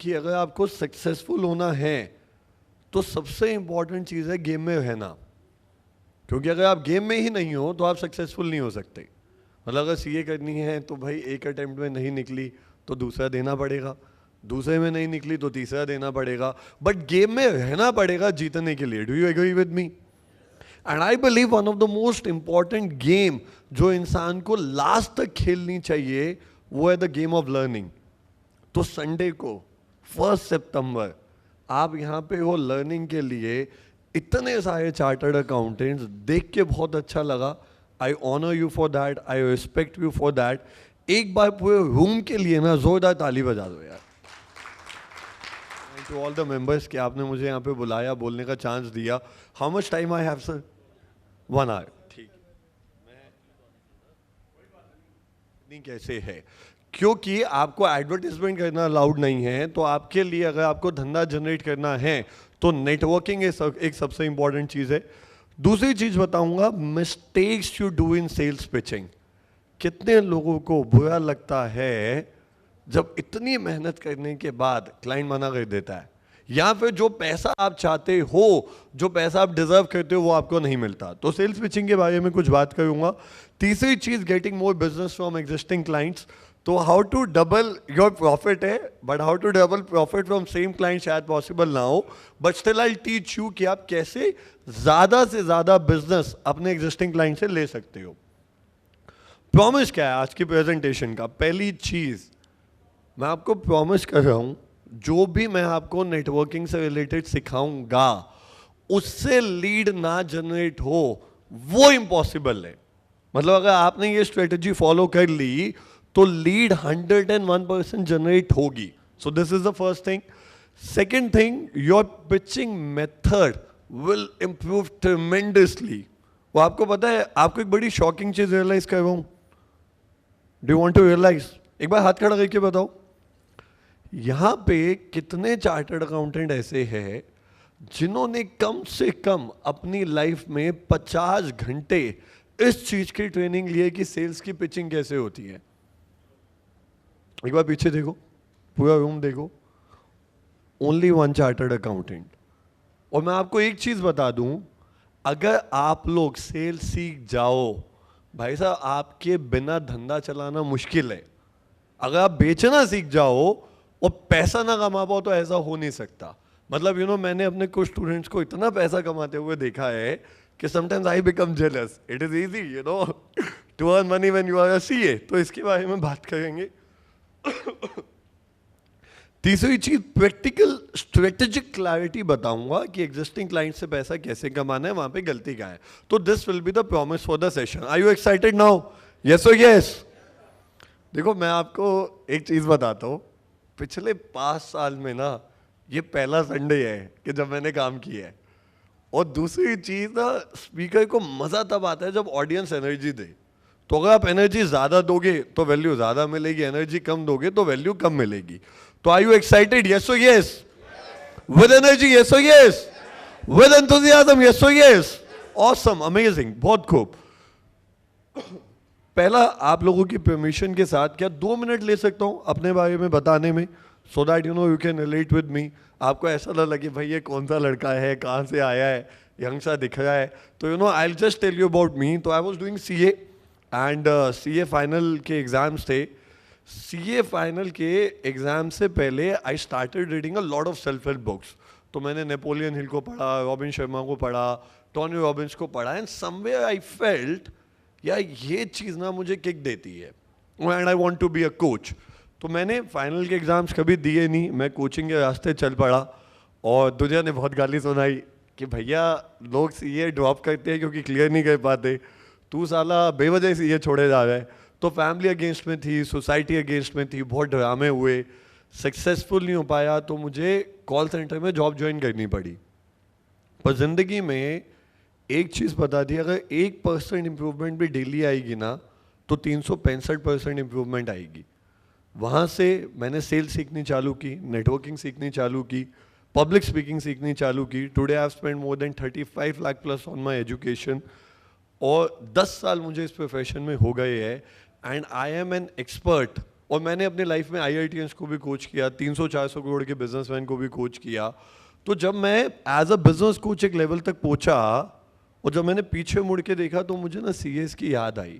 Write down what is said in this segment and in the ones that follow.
कि अगर आपको सक्सेसफुल होना है तो सबसे इम्पॉर्टेंट चीज़ है गेम में रहना, क्योंकि अगर आप गेम में ही नहीं हो तो आप सक्सेसफुल नहीं हो सकते। मतलब अगर सीए करनी है तो भाई एक अटेम्प्ट में नहीं निकली तो दूसरा देना पड़ेगा, दूसरे में नहीं निकली तो तीसरा देना पड़ेगा, बट गेम में रहना पड़ेगा जीतने के लिए। Do you agree with me? And I believe one of the most important game जो इंसान को लास्ट तक खेलनी चाहिए वो है द गेम ऑफ लर्निंग। तो संडे को 1 सितंबर आप यहाँ पे हो लर्निंग के लिए, इतने सारे चार्टर्ड अकाउंटेंट्स देख के बहुत अच्छा लगा। I honour you for that, I respect you for that. एक बार पूरे रूम के लिए ना जोरदार ताली बजा दो यार। टू ऑल द मेंबर्स कि आपने मुझे यहाँ पे बुलाया, बोलने का चांस दिया। How much time I have sir? 1 hour. ठीक, नहीं कैसे है, क्योंकि आपको एडवर्टाइजमेंट करना अलाउड नहीं है, तो आपके लिए अगर आपको धंधा जनरेट करना है तो नेटवर्किंग एक सबसे इंपॉर्टेंट चीज़ है। दूसरी चीज़ बताऊंगा, mistakes you do in sales pitching. कितने लोगों को बुरा लगता है जब इतनी मेहनत करने के बाद क्लाइंट मना कर देता है, या फिर जो पैसा आप चाहते हो, जो पैसा आप डिजर्व करते हो वो आपको नहीं मिलता। तो सेल्स पिचिंग के बारे में कुछ बात करूंगा। तीसरी चीज, getting more business from existing clients. तो how to double your profit है, but how to double profit from same client शायद पॉसिबल ना हो, but still I teach you कि आप कैसे ज्यादा से ज्यादा बिजनेस अपने एग्जिस्टिंग क्लाइंट से ले सकते हो। प्रॉमिस क्या है आज की प्रेजेंटेशन का? पहली चीज मैं आपको प्रॉमिस कर रहा हूं, जो भी मैं आपको नेटवर्किंग से रिलेटेड सिखाऊंगा उससे लीड ना जनरेट हो वो इम्पॉसिबल है। मतलब अगर आपने ये स्ट्रेटजी फॉलो कर ली तो लीड 101% जनरेट होगी। सो this is the first thing. Second thing, your pitching method will improve tremendously. वो आपको पता है, आपको एक बड़ी शॉकिंग चीज रियलाइज कर रहा हूं। Do you want to realise? एक बार हाथ खड़ा करके बताओ, यहां पे कितने चार्टर्ड अकाउंटेंट ऐसे हैं जिन्होंने कम से कम अपनी लाइफ में 50 घंटे इस चीज की ट्रेनिंग ली है कि सेल्स की पिचिंग कैसे होती है। एक बार पीछे देखो, पूरा रूम देखो, ओनली 1 चार्टर्ड अकाउंटेंट। और मैं आपको एक चीज बता दूं, अगर आप लोग सेल्स सीख जाओ भाई साहब, आपके बिना धंधा चलाना मुश्किल है। अगर आप बेचना सीख जाओ और पैसा ना कमा पाओ तो ऐसा हो नहीं सकता। मतलब मैंने अपने कुछ स्टूडेंट्स को इतना पैसा कमाते हुए देखा है कि sometimes I become jealous. It is easy to earn money when you are a CA. तो इसके बारे में बात करेंगे। तीसरी चीज, प्रैक्टिकल स्ट्रेटेजिक क्लैरिटी बताऊंगा कि एग्जिस्टिंग क्लाइंट से पैसा कैसे कमाना है, वहां पे गलती क्या है। तो this will be the promise for the session. Are you excited now? Yes और यस? देखो मैं आपको एक चीज बताता हूं, पिछले 5 साल में ना ये पहला संडे है कि जब मैंने काम किया है। और दूसरी चीज ना, स्पीकर को मजा तब आता है जब ऑडियंस एनर्जी दे। तो अगर आप एनर्जी ज्यादा दोगे तो वैल्यू ज्यादा मिलेगी, एनर्जी कम दोगे तो वैल्यू कम मिलेगी। तो आर यू एक्साइटेड? यस और यस? विद एनर्जी यस और यस? विद एंथुसियाज्म यस और यस? ऑसम, अमेजिंग, बहुत खूब। पहला, आप लोगों की परमिशन के साथ क्या 2 मिनट ले सकता हूं अपने बारे में बताने में, so that you can relate with me. आपको ऐसा ना लगे भाई ये कौन सा लड़का है, कहाँ से आया है, यंग सा दिख रहा है। तो I will just tell you about me. तो I was doing CA and CA final के एग्जाम्स थे। सीए फाइनल के एग्जाम से पहले I started reading a lot of self help books. तो मैंने नेपोलियन हिल को पढ़ा, रॉबिन शर्मा को पढ़ा, टोनी रॉबिन्स को पढ़ा, एंड समवेयर आई फेल्ट या ये चीज़ ना मुझे किक देती है and I want to be a coach. तो मैंने फाइनल के एग्जाम्स कभी दिए नहीं, मैं कोचिंग के रास्ते चल पड़ा। और दुनिया ने बहुत गाली सुनाई कि भैया लोग सीए ड्रॉप करते हैं क्योंकि क्लियर नहीं कर पाते, तू साला बेवजह सीए छोड़े जा रहा है। तो फैमिली अगेंस्ट में थी, सोसाइटी अगेंस्ट में थी, बहुत ड्रामे हुए, सक्सेसफुल नहीं हो पाया। तो मुझे कॉल सेंटर में जॉब ज्वाइन करनी पड़ी। पर जिंदगी में एक चीज़ बता दी, अगर 1% इम्प्रूवमेंट भी डेली आएगी ना तो 365% इम्प्रूवमेंट आएगी। वहाँ से मैंने सेल्स सीखनी चालू की, नेटवर्किंग सीखनी चालू की, पब्लिक स्पीकिंग सीखनी चालू की। Today I have spend more than 35 lakh plus on my education. और 10 साल मुझे इस प्रोफेशन में हो गए हैं and I M an expert और मैंने अपने लाइफ में IITians को भी कोच किया, 300-400 करोड़ के बिजनेसमैन को भी कोच किया। तो जब मैं एज अ बिजनेस कोच एक लेवल तक पहुंचा और जब मैंने पीछे मुड़ के देखा तो मुझे ना CS की याद आई।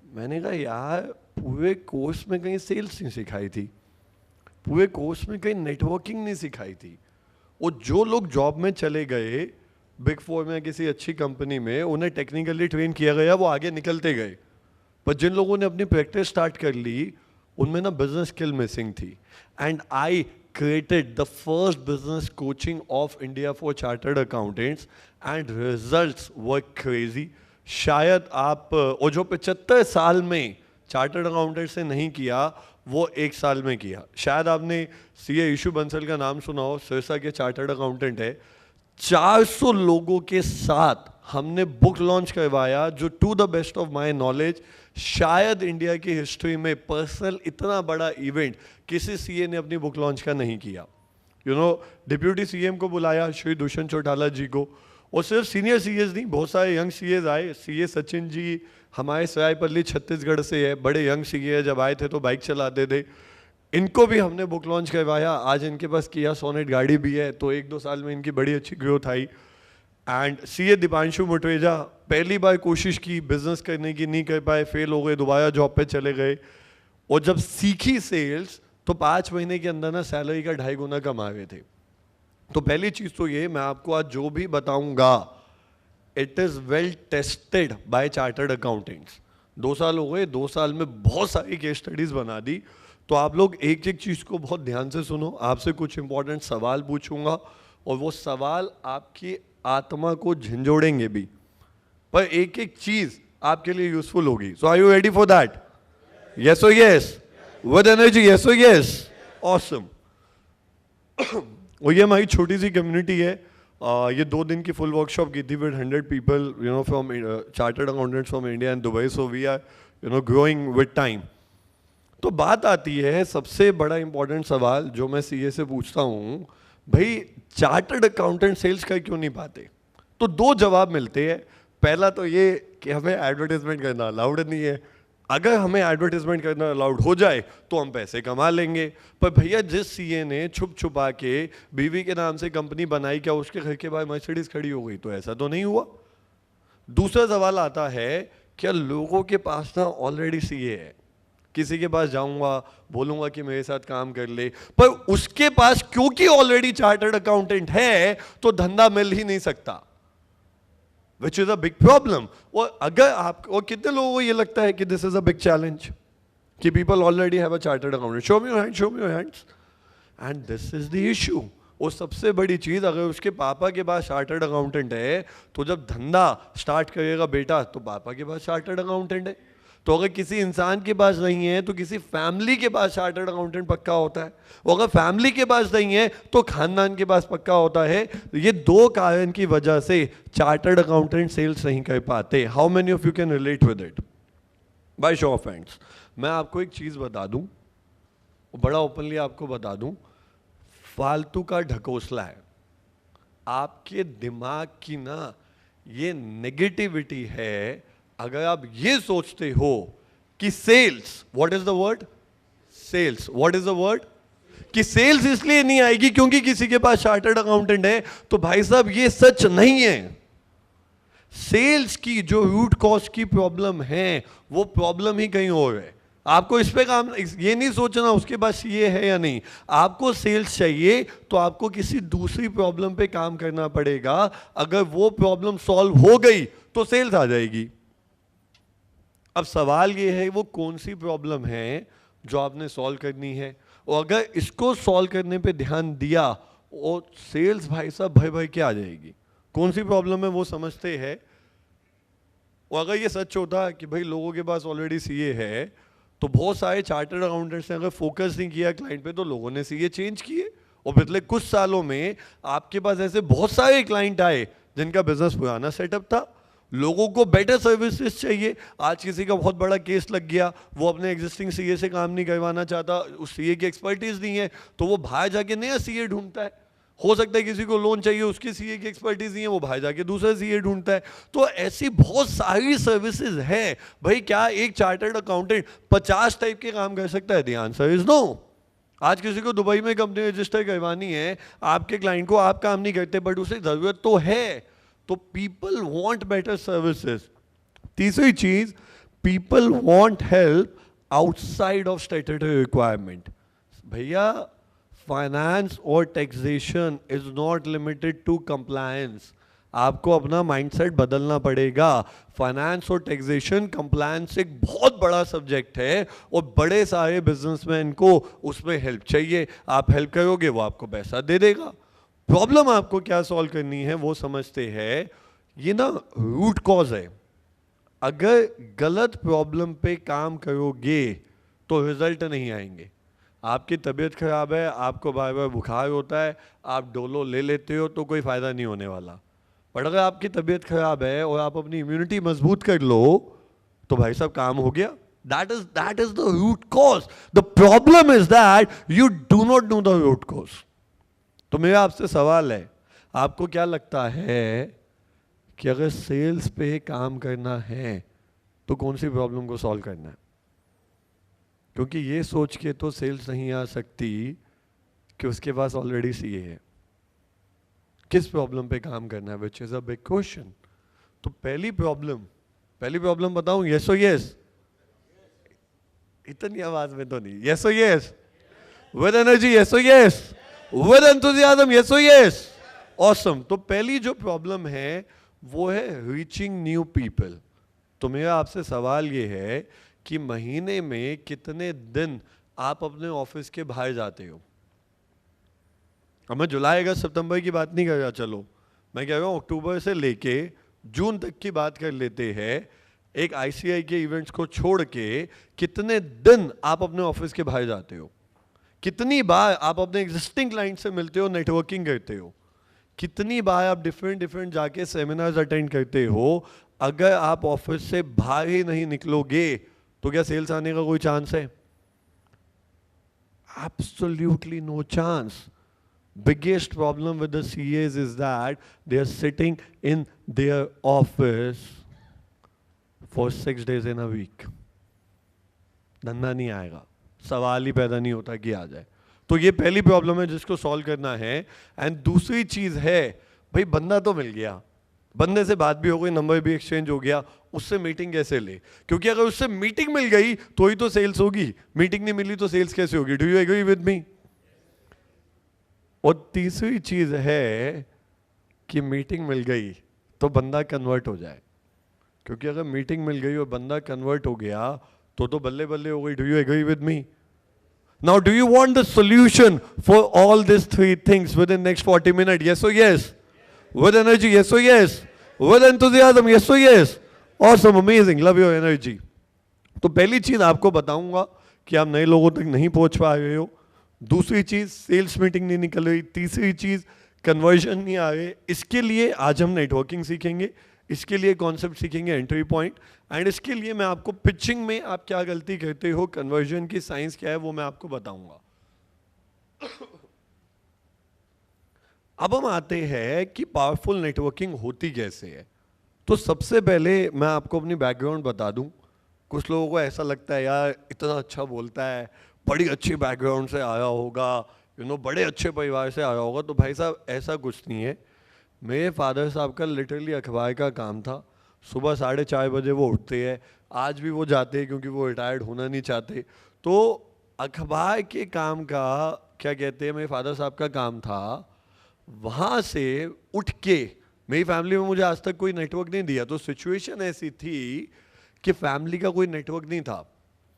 मैंने कहा यार पूरे कोर्स में कहीं सेल्स नहीं सिखाई थी, पूरे कोर्स में कहीं नेटवर्किंग नहीं सिखाई थी। और जो लोग जॉब में चले गए बिग 4 में किसी अच्छी कंपनी में, उन्हें टेक्निकली ट्रेन किया गया, वो आगे निकलते गए। पर जिन लोगों ने अपनी प्रैक्टिस स्टार्ट कर ली उनमें ना बिजनेस स्किल मिसिंग थी। And I created the first business coaching of India for chartered accountants and results were crazy। शायद आप और जो 75 साल में चार्टर्ड अकाउंटेंट से नहीं किया वो 1 साल में किया। शायद आपने CA ईशु बंसल का नाम सुना हो, सिरसा के चार्टर्ड अकाउंटेंट है। 400 लोगों के साथ हमने बुक लॉन्च करवाया जो to the best of my knowledge शायद इंडिया की हिस्ट्री में पर्सनल इतना बड़ा इवेंट किसी CA ने अपनी बुक लॉन्च का नहीं किया। डिप्यूटी CM को बुलाया, श्री दुष्यंत चौटाला जी को, और सिर्फ सीनियर CAs नहीं, बहुत सारे यंग CAs आए। CA सचिन जी हमारे सरायपल्ली छत्तीसगढ़ से है, बड़े यंग CA जब आए थे तो बाइक चलाते थे, इनको भी हमने बुक लॉन्च करवाया। आज इनके पास किया सोनेट गाड़ी भी है, तो 1-2 साल में इनकी बड़ी अच्छी growth I. And CA Deepanshu Mutreja पहली बार कोशिश की बिजनेस करने की, नहीं कर पाए, फेल हो गए, दोबारा जॉब पे चले गए। और जब सीखी सेल्स तो 5 महीने के अंदर ना सैलरी का 2.5 गुना कमा गए थे। तो पहली चीज तो ये, मैं आपको आज जो भी बताऊंगा it is well tested by chartered accountants. 2 साल हो गए, 2 साल में बहुत सारी केस स्टडीज बना दी। तो आप लोग एक एक चीज को बहुत ध्यान से सुनो। आपसे कुछ इंपॉर्टेंट सवाल पूछूंगा और वो सवाल आपकी आत्मा को झंझोड़ेंगे भी, पर एक एक चीज आपके लिए यूजफुल होगी। So are you ready for that? Yes और यस, विद एनर्जी, यस और यस, ऑसम। और ये हमारी छोटी सी कम्युनिटी है। ये 2 दिन की फुल वर्कशॉप की थी with 100 people from chartered accountants from India and Dubai. So we are growing with time. तो बात आती है सबसे बड़ा इंपॉर्टेंट सवाल जो मैं CA से पूछता हूं, भाई चार्टर्ड अकाउंटेंट सेल्स कर क्यों नहीं पाते? तो 2 जवाब मिलते हैं। पहला तो ये कि हमें एडवर्टाइजमेंट करना अलाउड नहीं है। अगर हमें एडवर्टाइजमेंट करना अलाउड हो जाए तो हम पैसे कमा लेंगे। पर भैया जिस CA ने छुप छुपा के बीवी के नाम से कंपनी बनाई, क्या उसके घर के बाहर मर्सिडीज खड़ी हो गई? तो ऐसा तो नहीं हुआ। दूसरा सवाल आता है, क्या लोगों के पास ना ऑलरेडी CA है? किसी के पास जाऊंगा, बोलूंगा कि मेरे साथ काम कर ले, पर उसके पास क्योंकि ऑलरेडी चार्टर्ड अकाउंटेंट है तो धंधा मिल ही नहीं सकता, विच इज अ बिग प्रॉब्लम। और अगर आप, और कितने लोगों को ये लगता है कि this is a big challenge कि people already have a chartered accountant? Show me your hand, show me your hands. And this is the issue. और सबसे बड़ी चीज, अगर उसके पापा के पास चार्टर्ड अकाउंटेंट है तो जब धंधा स्टार्ट करेगा बेटा तो पापा के पास चार्टर्ड अकाउंटेंट है। तो अगर किसी इंसान के पास नहीं है तो किसी फैमिली के पास चार्टर्ड अकाउंटेंट पक्का होता है। और अगर फैमिली के पास नहीं है तो खानदान के पास पक्का होता है। ये 2 कारण की वजह से चार्टर्ड अकाउंटेंट सेल्स नहीं कर पाते। How many of you can relate with it? By show of hands. मैं आपको एक चीज बता दूं, बड़ा ओपनली आपको बता दूं, फालतू का ढकोसला है आपके दिमाग की ना, ये नेगेटिविटी है। अगर आप ये सोचते हो कि sales, what is the word? Sales, what is the word? कि सेल्स इसलिए नहीं आएगी क्योंकि किसी के पास चार्टर्ड अकाउंटेंट है, तो भाई साहब ये सच नहीं है। सेल्स की जो रूट कॉज की प्रॉब्लम है वो प्रॉब्लम ही कहीं और है। आपको इस पे काम, ये नहीं सोचना उसके पास ये है या नहीं। आपको सेल्स चाहिए तो आपको किसी दूसरी प्रॉब्लम पे काम करना पड़ेगा। अगर वो प्रॉब्लम सॉल्व हो गई तो सेल्स आ जाएगी। अब सवाल ये है वो कौन सी प्रॉब्लम है जो आपने सॉल्व करनी है, और अगर इसको सॉल्व करने पे ध्यान दिया और सेल्स भाई साहब भय भय के आ जाएगी। कौन सी प्रॉब्लम है वो समझते हैं। और अगर ये सच होता कि भाई लोगों के पास ऑलरेडी CA है तो बहुत सारे चार्टर्ड अकाउंटेंट्स ने अगर फोकस नहीं किया क्लाइंट पे तो लोगों ने CA चेंज किए। और पिछले कुछ सालों में आपके पास ऐसे बहुत सारे क्लाइंट आए जिनका बिजनेस पुराना सेटअप था, लोगों को बेटर सर्विसेज चाहिए। आज किसी का बहुत बड़ा केस लग गया, वो अपने एग्जिस्टिंग CA से काम नहीं करवाना चाहता, उस CA की एक्सपर्टीज नहीं है, तो वो बाहर जाके नया CA ढूंढता है। हो सकता है किसी को लोन चाहिए, उसकी सीए की एक्सपर्टीज नहीं है, वो बाहर जाके दूसरा सीए ढूंढता है। तो ऐसी बहुत सारी सर्विसेज हैं। भाई क्या एक चार्टर्ड अकाउंटेंट 50 टाइप के काम कर सकता है? The answer is no. आज किसी को दुबई में कंपनी रजिस्टर करवानी है, आपके क्लाइंट को, आप काम नहीं करते बट उसे जरूरत तो है। तो पीपल वांट बेटर सर्विसेज। तीसरी चीज, people want help outside of statutory requirement. भैया फाइनेंस और taxation is not limited to compliance. आपको अपना माइंडसेट बदलना पड़ेगा। फाइनेंस और टैक्सेशन, कंप्लायंस एक बहुत बड़ा सब्जेक्ट है और बड़े सारे बिजनेसमैन को उसमें हेल्प चाहिए। आप हेल्प करोगे, वो आपको पैसा दे देगा। प्रॉब्लम आपको क्या सॉल्व करनी है वो समझते हैं। ये ना रूट कॉज है। अगर गलत प्रॉब्लम पे काम करोगे तो रिजल्ट नहीं आएंगे। आपकी तबीयत खराब है, आपको बार बार बुखार होता है, आप डोलो ले लेते हो तो कोई फायदा नहीं होने वाला। पर अगर आपकी तबीयत खराब है और आप अपनी इम्यूनिटी मजबूत कर लो तो भाई साहब काम हो गया। That is the root cause. The problem is that you do not know the root cause. तो मेरा आपसे सवाल है, आपको क्या लगता है कि अगर सेल्स पे काम करना है तो कौन सी प्रॉब्लम को सॉल्व करना है? क्योंकि ये सोच के तो सेल्स नहीं आ सकती कि उसके पास ऑलरेडी सीए है। किस प्रॉब्लम पे काम करना है, विच इज अ बिग क्वेश्चन। तो पहली प्रॉब्लम बताऊं? यस और यस? इतनी आवाज में तो नहीं। यस और यस? विद एनर्जी यस और यस? विद एंथुसियाज्म यस और यस? ऑसम। तो पहली जो प्रॉब्लम है वो है रीचिंग न्यू पीपल। तो मेरा आपसे सवाल ये है कि महीने में कितने दिन आप अपने ऑफिस के बाहर जाते हो? अब मैं जुलाई अगस्त सितंबर की बात नहीं कर रहा, चलो मैं कह रहा हूँ अक्टूबर से लेके जून तक की बात कर लेते हैं। एक आईसीआई के इवेंट्स को छोड़ के कितने दिन आप अपने ऑफिस के बाहर जाते हो? कितनी बार आप अपने एग्जिस्टिंग क्लाइंट से मिलते हो, नेटवर्किंग करते हो? कितनी बार आप डिफरेंट जाके सेमिनार्स अटेंड करते हो? अगर आप ऑफिस से बाहर ही नहीं निकलोगे तो क्या सेल्स आने का कोई चांस है? Absolutely no chance. Biggest problem with the CAs is that they are sitting in their office for 6 days in a week. धंधा नहीं आएगा, सवाल ही पैदा नहीं होता कि आ जाए। तो ये पहली प्रॉब्लम है जिसको सॉल्व करना है। एंड दूसरी चीज है, भाई बंदा तो मिल गया, बंदे से बात भी हो गई, नंबर भी एक्सचेंज हो गया, उससे मीटिंग कैसे ले? क्योंकि अगर उससे मीटिंग मिल गई तो ही तो सेल्स होगी, मीटिंग नहीं मिली तो सेल्स कैसे होगी? Do you agree with me? और तीसरी चीज है कि मीटिंग मिल गई तो बंदा कन्वर्ट हो जाए। क्योंकि अगर मीटिंग मिल गई और बंदा कन्वर्ट हो गया तो बल्ले बल्ले हो गई। Do you agree with me? Now do you want the solution for all this three things within next 40 minute? Yes और yes? With energy, yes or yes? With enthusiasm, yes or yes? Awesome, amazing, love your energy. तो पहली चीज आपको बताऊंगा कि आप नए लोगों तक नहीं पहुंच पा रहे हो। दूसरी चीज, सेल्स मीटिंग नहीं निकल रही। तीसरी चीज, कन्वर्जन नहीं आ रहे। इसके लिए आज हम नेटवर्किंग सीखेंगे, इसके लिए कॉन्सेप्ट सीखेंगे, एंट्री पॉइंट, एंड इसके लिए मैं आपको पिचिंग में आप क्या गलती करते हो, कन्वर्जन की साइंस क्या है वो मैं आपको बताऊंगा। अब हम आते हैं कि पावरफुल नेटवर्किंग होती कैसे है। तो सबसे पहले मैं आपको अपनी बैकग्राउंड बता दूं। कुछ लोगों को ऐसा लगता है यार इतना अच्छा बोलता है, बड़ी अच्छी बैकग्राउंड से आया होगा, बड़े अच्छे परिवार से आया होगा। तो भाई साहब ऐसा कुछ नहीं है। मेरे फादर साहब का लिटरली अखबार का काम था। सुबह 4:30 बजे वो उठते हैं, आज भी वो जाते हैं क्योंकि वो रिटायर्ड होना नहीं चाहते। तो अखबार के काम का क्या कहते हैं, मेरे फादर साहब का काम था। वहाँ से उठ के, मेरी फैमिली में मुझे आज तक कोई नेटवर्क नहीं दिया। तो सिचुएशन ऐसी थी कि फैमिली का कोई नेटवर्क नहीं था।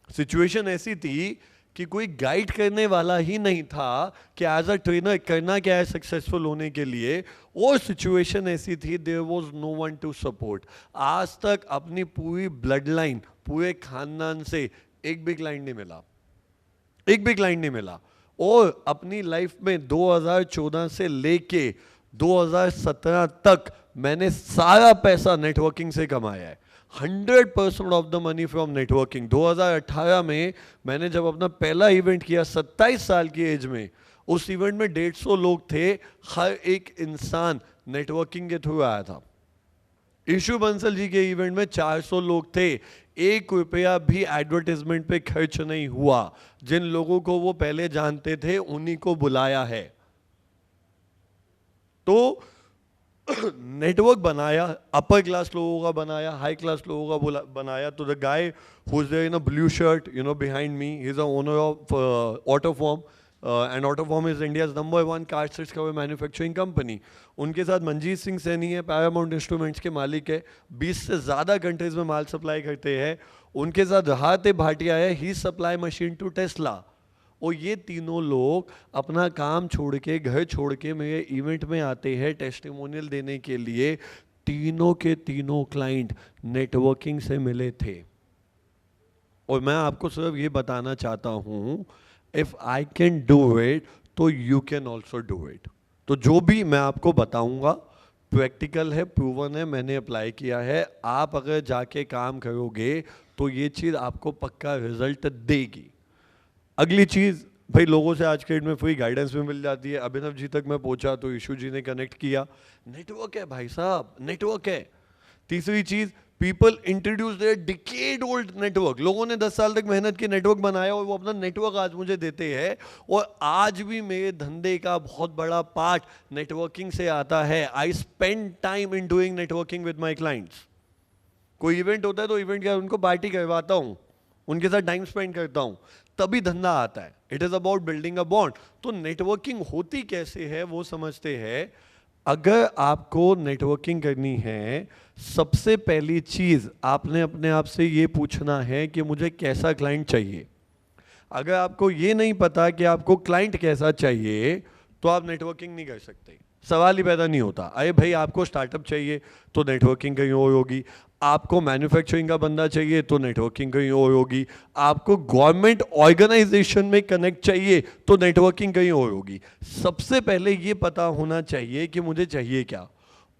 सिचुएशन ऐसी थी कि कोई गाइड करने वाला ही नहीं था कि एज अ ट्रेनर करना क्या है सक्सेसफुल होने के लिए। और सिचुएशन ऐसी थी, there was no one to support. आज तक अपनी पूरी ब्लड लाइन, पूरे खानदान से एक भी क्लाइंट नहीं मिला, एक भी क्लाइंट नहीं मिला। और अपनी लाइफ में 2014 से लेके 2017 तक मैंने सारा पैसा नेटवर्किंग से कमाया है। 100% of the money from networking. 2018 में मैंने जब अपना पहला इवेंट किया 27 साल की एज में, उस इवेंट में 150 लोग थे, हर एक इंसान नेटवर्किंग के थ्रू आया था। ईशु बंसल जी के इवेंट में 400 लोग थे, 1 रुपया भी एडवर्टाइजमेंट पे खर्च नहीं हुआ। जिन लोगों को वो पहले जानते थे उन्हीं को बुलाया है। तो नेटवर्क बनाया, अपर क्लास लोगों का बनाया, हाई क्लास लोगों का बनाया। तो the guy who is there in a blue shirt, you know, behind me, he is the owner of Autoform, and Autoform is India's number 1 car seats cover manufacturing company. उनके साथ मंजीत सिंह सैनी है, Paramount instruments के मालिक है, 20 से ज़्यादा countries में माल supply करते हैं। उनके साथ राहत भाटिया है, ही सप्लाई मशीन टू टेस्ला। और ये तीनों लोग अपना काम छोड़ के, घर छोड़ के मेरे इवेंट में आते हैं टेस्टिमोनियल देने के लिए। तीनों के तीनों क्लाइंट नेटवर्किंग से मिले थे। और मैं आपको सिर्फ ये बताना चाहता हूँ, if I can do it तो you can also do it. तो जो भी मैं आपको बताऊंगा प्रैक्टिकल है, प्रूवन है, मैंने अप्लाई किया है। आप अगर जाके काम करोगे तो ये चीज़ आपको पक्का रिजल्ट देगी। अगली चीज़, भाई लोगों से आज के डेट में फ्री गाइडेंस भी मिल जाती है। अभिनव जी तक मैं पहुंचा तो ईशु जी ने कनेक्ट किया। नेटवर्क है भाई साहब, नेटवर्क है। तीसरी चीज़, people introduce their decade old network. लोगों ने 10 साल तक मेहनत की, नेटवर्क बनाया और वो अपना नेटवर्क आज मुझे देते हैं। और आज भी मेरे धंधे का बहुत बड़ा पार्ट नेटवर्किंग से आता है। I spend time in doing networking with my clients. कोई इवेंट होता है तो इवेंट के उनको पार्टी करवाता हूँ, उनके साथ टाइम स्पेंड करता हूँ, तभी धंधा आता है। It is about building a bond. तो नेटवर्किंग होती कैसे है वो समझते हैं। अगर आपको नेटवर्किंग करनी है, सबसे पहली चीज आपने अपने आप से ये पूछना है कि मुझे कैसा क्लाइंट चाहिए। अगर आपको ये नहीं पता कि आपको क्लाइंट कैसा चाहिए तो आप नेटवर्किंग नहीं कर सकते, सवाल ही पैदा नहीं होता। अरे भाई आपको स्टार्टअप चाहिए तो नेटवर्किंग कहीं और होगी, आपको मैन्युफैक्चरिंग का बंदा चाहिए तो नेटवर्किंग कहीं और होगी, आपको गवर्नमेंट ऑर्गेनाइजेशन में कनेक्ट चाहिए तो नेटवर्किंग कहीं और होगी। सबसे पहले ये पता होना चाहिए कि मुझे चाहिए क्या।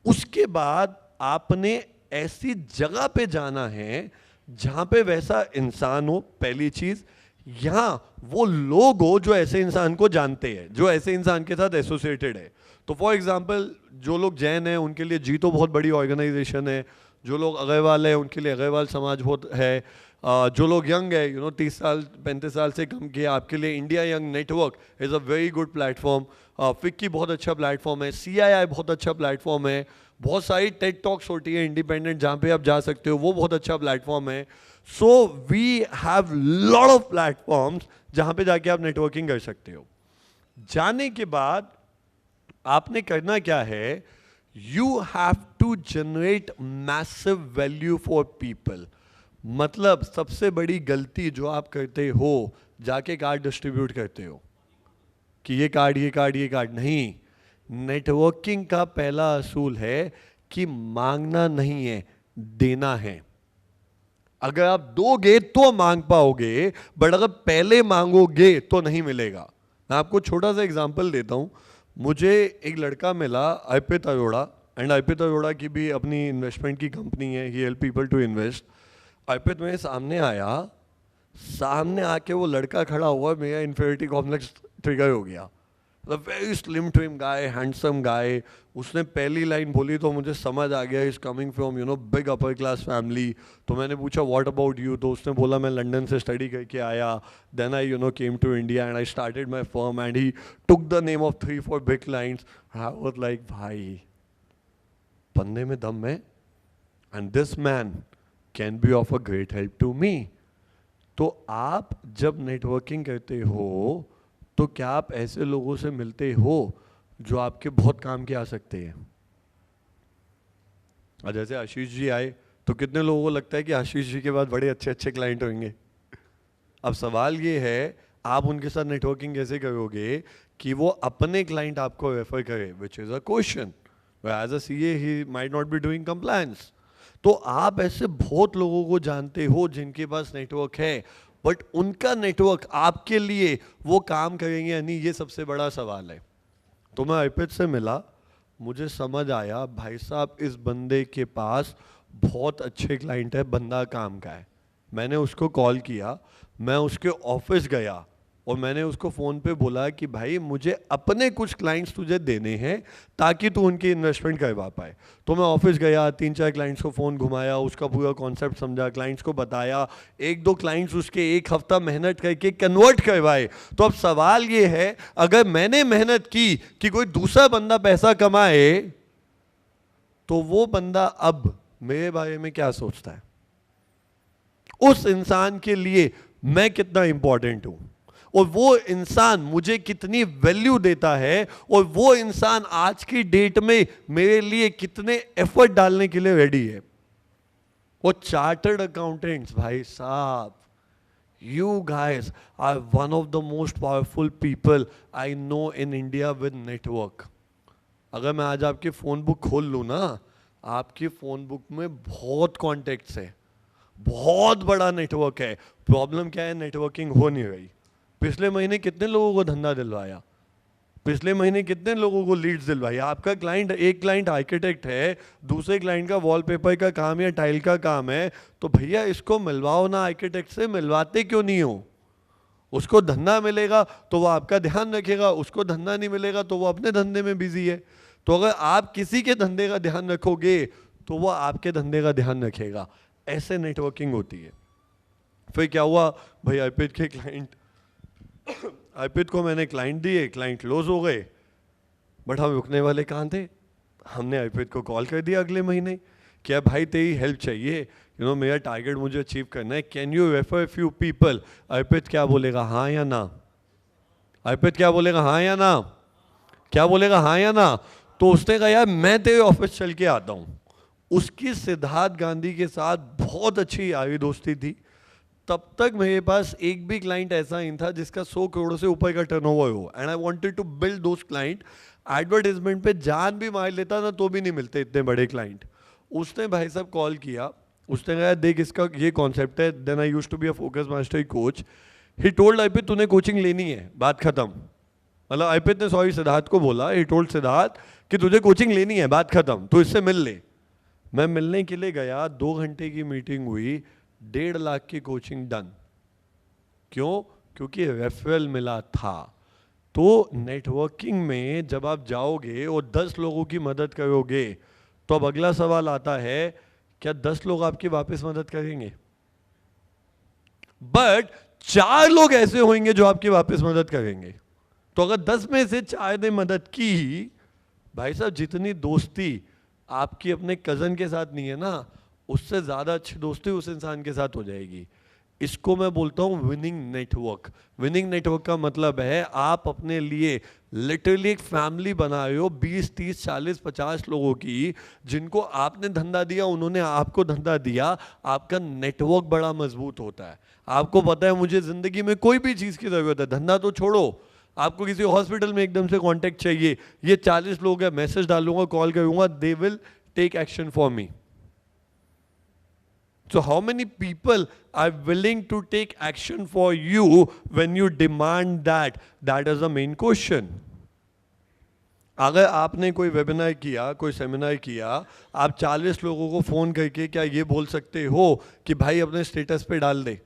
उसके बाद आपने ऐसी जगह पे जाना है जहां पे वैसा इंसान हो, पहली चीज, यहां वो लोग हो जो ऐसे इंसान को जानते हैं, जो ऐसे इंसान के साथ एसोसिएटेड है। तो फॉर एग्जाम्पल, जो लोग जैन हैं उनके लिए जी तो बहुत बड़ी ऑर्गेनाइजेशन है, जो लोग अग्रवाल है उनके लिए अग्रवाल समाज बहुत है, जो लोग यंग है, यू नो, 30 साल 35 साल से कम के, आपके लिए India young network is a very good platform. FICCI बहुत अच्छा प्लेटफॉर्म है, CII बहुत अच्छा प्लेटफॉर्म है, बहुत सारी टेड टॉक्स होती है इंडिपेंडेंट जहाँ पे आप जा सकते हो, वो बहुत अच्छा प्लेटफॉर्म है। So we have lot of platforms जहाँ पे जाके आप नेटवर्किंग कर सकते हो। जाने के बाद आपने करना क्या है, you have to generate massive value for people. मतलब सबसे बड़ी गलती जो आप करते हो, जाके कार्ड डिस्ट्रीब्यूट करते हो कि ये कार्ड, ये कार्ड, ये कार्ड। नहीं, नेटवर्किंग का पहला असूल है कि मांगना नहीं है, देना है। अगर आप दोगे तो मांग पाओगे, बट अगर पहले मांगोगे तो नहीं मिलेगा। मैं आपको छोटा सा एग्जांपल देता हूं। मुझे एक लड़का मिला, अर्पित अरोड़ा, एंड अर्पित अरोड़ा की भी अपनी इन्वेस्टमेंट की कंपनी है, ही हेल्प पीपल टू इन्वेस्ट। अर्पित मेरे सामने आया, सामने आके वो लड़का खड़ा हुआ, मेरा इन्फीरियरिटी कॉम्प्लेक्स ट्रिगर हो गया। वेरी स्लिम ट्रिम गाय, हैंडसम गाय। उसने पहली लाइन बोली तो मुझे समझ आ गया, is coming from, you know, big upper class family. तो मैंने पूछा व्हाट अबाउट यू, तो उसने बोला मैं लंदन से स्टडी करके आया, then I, you know, came to India and I started my firm, and he took the name of 3-4 big clients. I was like, भाई बंदे में दम है, and this man can be of a great help to me. तो आप जब networking करते हो तो क्या आप ऐसे लोगों से मिलते हो जो आपके बहुत काम के आ सकते हैं। और जैसे आशीष जी आए तो कितने लोगों को लगता है कि आशीष जी के बाद बड़े अच्छे अच्छे क्लाइंट होंगे। अब सवाल ये है, आप उनके साथ नेटवर्किंग कैसे करोगे कि वो अपने क्लाइंट आपको रेफर करे, which is a question. As a CA he might not be doing compliance. तो आप ऐसे बहुत लोगों को जानते हो जिनके पास नेटवर्क है, बट उनका नेटवर्क आपके लिए वो काम करेंगे या नहीं, ये सबसे बड़ा सवाल है। तो मैं अर्पित से मिला, मुझे समझ आया भाई साहब इस बंदे के पास बहुत अच्छे क्लाइंट है, बंदा काम का है। मैंने उसको कॉल किया, मैं उसके ऑफिस गया, और मैंने उसको फ़ोन पे बोला कि भाई मुझे अपने कुछ क्लाइंट्स तुझे देने हैं ताकि तू उनकी इन्वेस्टमेंट करवा पाए। तो मैं ऑफिस गया, 3-4 क्लाइंट्स को फ़ोन घुमाया, उसका पूरा कॉन्सेप्ट समझा, क्लाइंट्स को बताया, 1-2 क्लाइंट्स उसके 1 हफ्ता मेहनत करके कन्वर्ट करवाए। तो अब सवाल ये है, अगर मैंने मेहनत की कि कोई दूसरा बंदा पैसा कमाए, तो वो बंदा अब मेरे बारे में क्या सोचता है, उस इंसान के लिए मैं कितना इंपॉर्टेंट हूं, और वो इंसान मुझे कितनी वैल्यू देता है, और वो इंसान आज की डेट में मेरे लिए कितने एफर्ट डालने के लिए रेडी है। वो चार्टर्ड अकाउंटेंट्स भाई साहब, you guys are one of the most powerful people I know in India with network. अगर मैं आज आपकी फोन बुक खोल लूं ना, आपकी फोन बुक में बहुत कॉन्टेक्ट्स है, बहुत बड़ा नेटवर्क है। प्रॉब्लम क्या है, नेटवर्किंग हो नहीं रही। पिछले महीने कितने लोगों को धंधा दिलवाया, पिछले महीने कितने लोगों को लीड्स दिलवाई। आपका क्लाइंट, एक क्लाइंट आर्किटेक्ट है, दूसरे क्लाइंट का वॉलपेपर का काम या टाइल का काम है, तो भैया इसको मिलवाओ ना आर्किटेक्ट से, मिलवाते क्यों नहीं हो? उसको धंधा मिलेगा तो वो आपका ध्यान रखेगा, उसको धंधा नहीं मिलेगा तो वो अपने धंधे में बिजी है। तो अगर आप किसी के धंधे का ध्यान रखोगे तो वो आपके धंधे का ध्यान रखेगा। ऐसे नेटवर्किंग होती है। फिर क्या हुआ भाई, अर्पित के क्लाइंट, अर्पित को मैंने क्लाइंट दिए, क्लाइंट क्लोज हो गए, बट हम रुकने वाले कहाँ थे। हमने अर्पित को कॉल कर दिया अगले महीने, क्या भाई तेरी हेल्प चाहिए, मेरा टारगेट मुझे अचीव करना है, can you refer few people. Arpit क्या बोलेगा, हाँ या ना? अर्पित क्या बोलेगा, हाँ या ना? क्या बोलेगा, हाँ या ना? तो उसने कहा यार मैं तेरे ऑफिस चल के आता हूँ। उसकी सिद्धार्थ गांधी के साथ बहुत अच्छी यारी दोस्ती थी। तब तक मेरे पास एक भी क्लाइंट ऐसा नहीं था जिसका 100 करोड़ से ऊपर का टर्नओवर हो, and I wanted to build those client. Advertisement पे जान भी मार लेता ना तो भी नहीं मिलते इतने बड़े क्लाइंट। उसने भाई साहब कॉल किया, उसने कहा देख इसका ये कॉन्सेप्ट है, then I used to be a focus master coach. He told Arpit तूने कोचिंग लेनी है, बात खत्म। मतलब अर्पित ने सॉरी सिद्धार्थ को बोला, ही टोल्ड सिद्धार्थ कि तुझे कोचिंग लेनी है, बात खत्म, तो इससे मिल ले। मैं मिलने के लिए गया, 2 घंटे की मीटिंग हुई, 1.5 लाख की कोचिंग डन। क्यों? क्योंकि रेफरल मिला था। तो नेटवर्किंग में जब आप जाओगे और 10 लोगों की मदद करोगे, तो अब अगला सवाल आता है, क्या 10 लोग आपकी वापस मदद करेंगे? बट 4 लोग ऐसे होंगे जो आपकी वापस मदद करेंगे। तो अगर 10 में से 4 ने मदद की, भाई साहब जितनी दोस्ती आपकी अपने कजन के साथ नहीं है ना, उससे ज्यादा अच्छी दोस्ती उस इंसान के साथ हो जाएगी। इसको मैं बोलता हूं विनिंग नेटवर्क। विनिंग नेटवर्क का मतलब है आप अपने लिए लिटरली एक फैमिली बना रहे हो, 20, 30, 40, 50 लोगों की, जिनको आपने धंधा दिया, उन्होंने आपको धंधा दिया। आपका नेटवर्क बड़ा मजबूत होता है। आपको पता है मुझे जिंदगी में कोई भी चीज की जरूरत है, धंधा तो छोड़ो, आपको किसी हॉस्पिटल में एकदम से कांटेक्ट चाहिए, ये 40 लोग हैं, मैसेज डालूंगा, कॉल करूंगा, they will take action for me. So how many people are willing to take action for you when you demand that? That is the main question. अगर आपने कोई वेबिनार किया, कोई सेमिनार किया, आप 40 लोगों को फोन करके क्या ये बोल सकते हो कि भाई अपने स्टेटस पे डाल दे?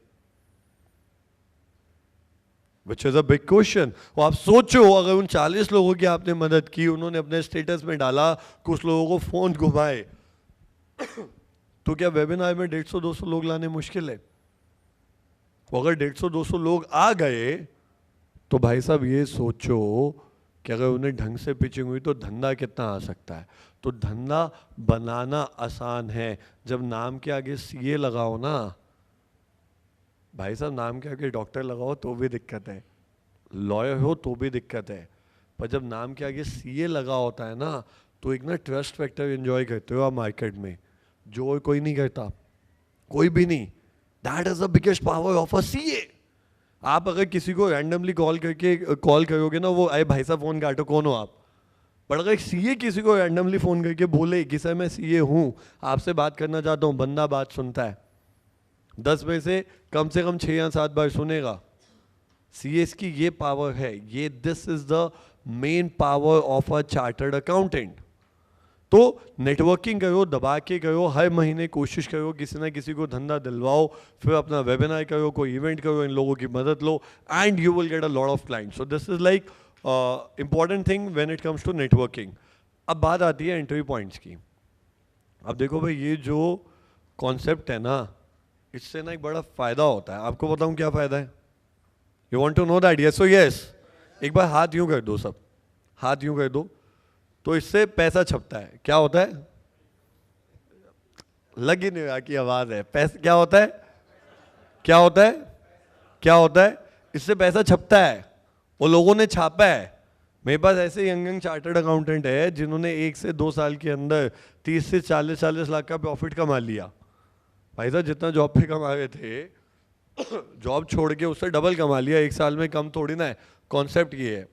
Which is a big question. और आप सोचो अगर उन 40 लोगों की आपने मदद की, उन्होंने अपने स्टेटस में डाला, कुछ लोगों को फोन घुमाए, तो क्या वेबिनार में 150-200 लोग लाने मुश्किल है? अगर 150-200 लोग आ गए तो भाई साहब ये सोचो कि अगर उन्हें ढंग से पिचिंग हुई तो धंधा कितना आ सकता है। तो धंधा बनाना आसान है, जब नाम के आगे सीए लगाओ ना भाई साहब, नाम के आगे डॉक्टर लगाओ तो भी दिक्कत है, लॉयर हो तो भी दिक्कत है, पर जब नाम के आगे सीए लगा होता है ना, तो एक ना ट्रस्ट फैक्टर एंजॉय करते हो आप मार्केट में, जो और कोई नहीं करता, कोई भी नहीं। That is the biggest power of a CA. आप अगर किसी को रैंडमली कॉल करोगे ना, वो अरे भाई साहब फोन काटो, कौन हो आप? पर अगर सीए किसी को रैंडमली फोन करके बोले कि सर मैं सीए हूं, आपसे बात करना चाहता हूं, बंदा बात सुनता है, 10 में से कम 6 या 7 बार सुनेगा। सीएस की ये पावर है, ये this is the main power of a chartered accountant. तो नेटवर्किंग करो, दबा के करो, हर महीने कोशिश करो किसी ना किसी को धंधा दिलवाओ, फिर अपना वेबिनार करो, कोई इवेंट करो, इन लोगों की मदद लो, and you will get a lot of clients. So this is like important thing when it comes to networking. अब बात आती है एंट्री पॉइंट्स की. अब देखो भाई, ये जो कॉन्सेप्ट है ना, इससे ना एक बड़ा फायदा होता है. आपको बताऊं क्या फायदा है? You want to know that? Yes. Yes, एक बार हाथ यूं कर दो, सब हाथ यूं कर दो. तो इससे पैसा छपता है. क्या होता है? लग ही नहीं रहा कि आवाज है. पैसा क्या होता है? क्या होता है? क्या होता है? इससे पैसा छपता है, वो लोगों ने छापा है. मेरे पास ऐसे यंग चार्टर्ड अकाउंटेंट है जिन्होंने 1 से 2 साल के अंदर 30 से 40 लाख का प्रॉफिट कमा लिया. भाई साहब, जितना जॉब पे कमा रहे थे, जॉब छोड़ के उससे डबल कमा लिया 1 साल में. कम थोड़ी ना है. कॉन्सेप्ट ये है.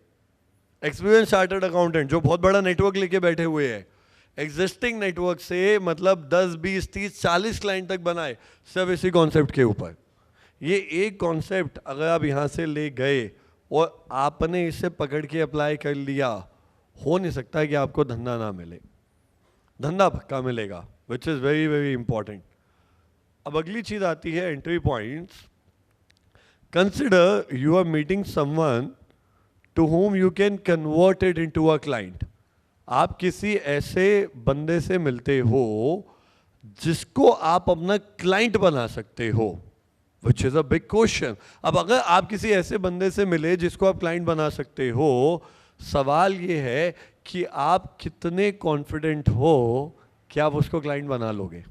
एक्सपीरियंस चार्टर्ड अकाउंटेंट जो बहुत बड़ा नेटवर्क लेके बैठे हुए हैं, एग्जिस्टिंग नेटवर्क से मतलब 10, 20, 30, 40 क्लाइंट तक बनाए, सब इसी कॉन्सेप्ट के ऊपर. ये एक कॉन्सेप्ट अगर आप यहाँ से ले गए और आपने इसे पकड़ के अप्लाई कर लिया, हो नहीं सकता कि आपको धंधा ना मिले. धंधा पक्का मिलेगा, which is very very important. अब अगली चीज़ आती है entry points. Consider you are meeting someone to whom you can convert it into a client. आप किसी ऐसे बंदे से मिलते हो जिसको आप अपना क्लाइंट बना सकते हो, which is a big question. अब अगर आप किसी ऐसे बंदे से मिले जिसको आप क्लाइंट बना सकते हो, सवाल ये है कि आप कितने कॉन्फिडेंट हो कि आप उसको क्लाइंट बना लोगे.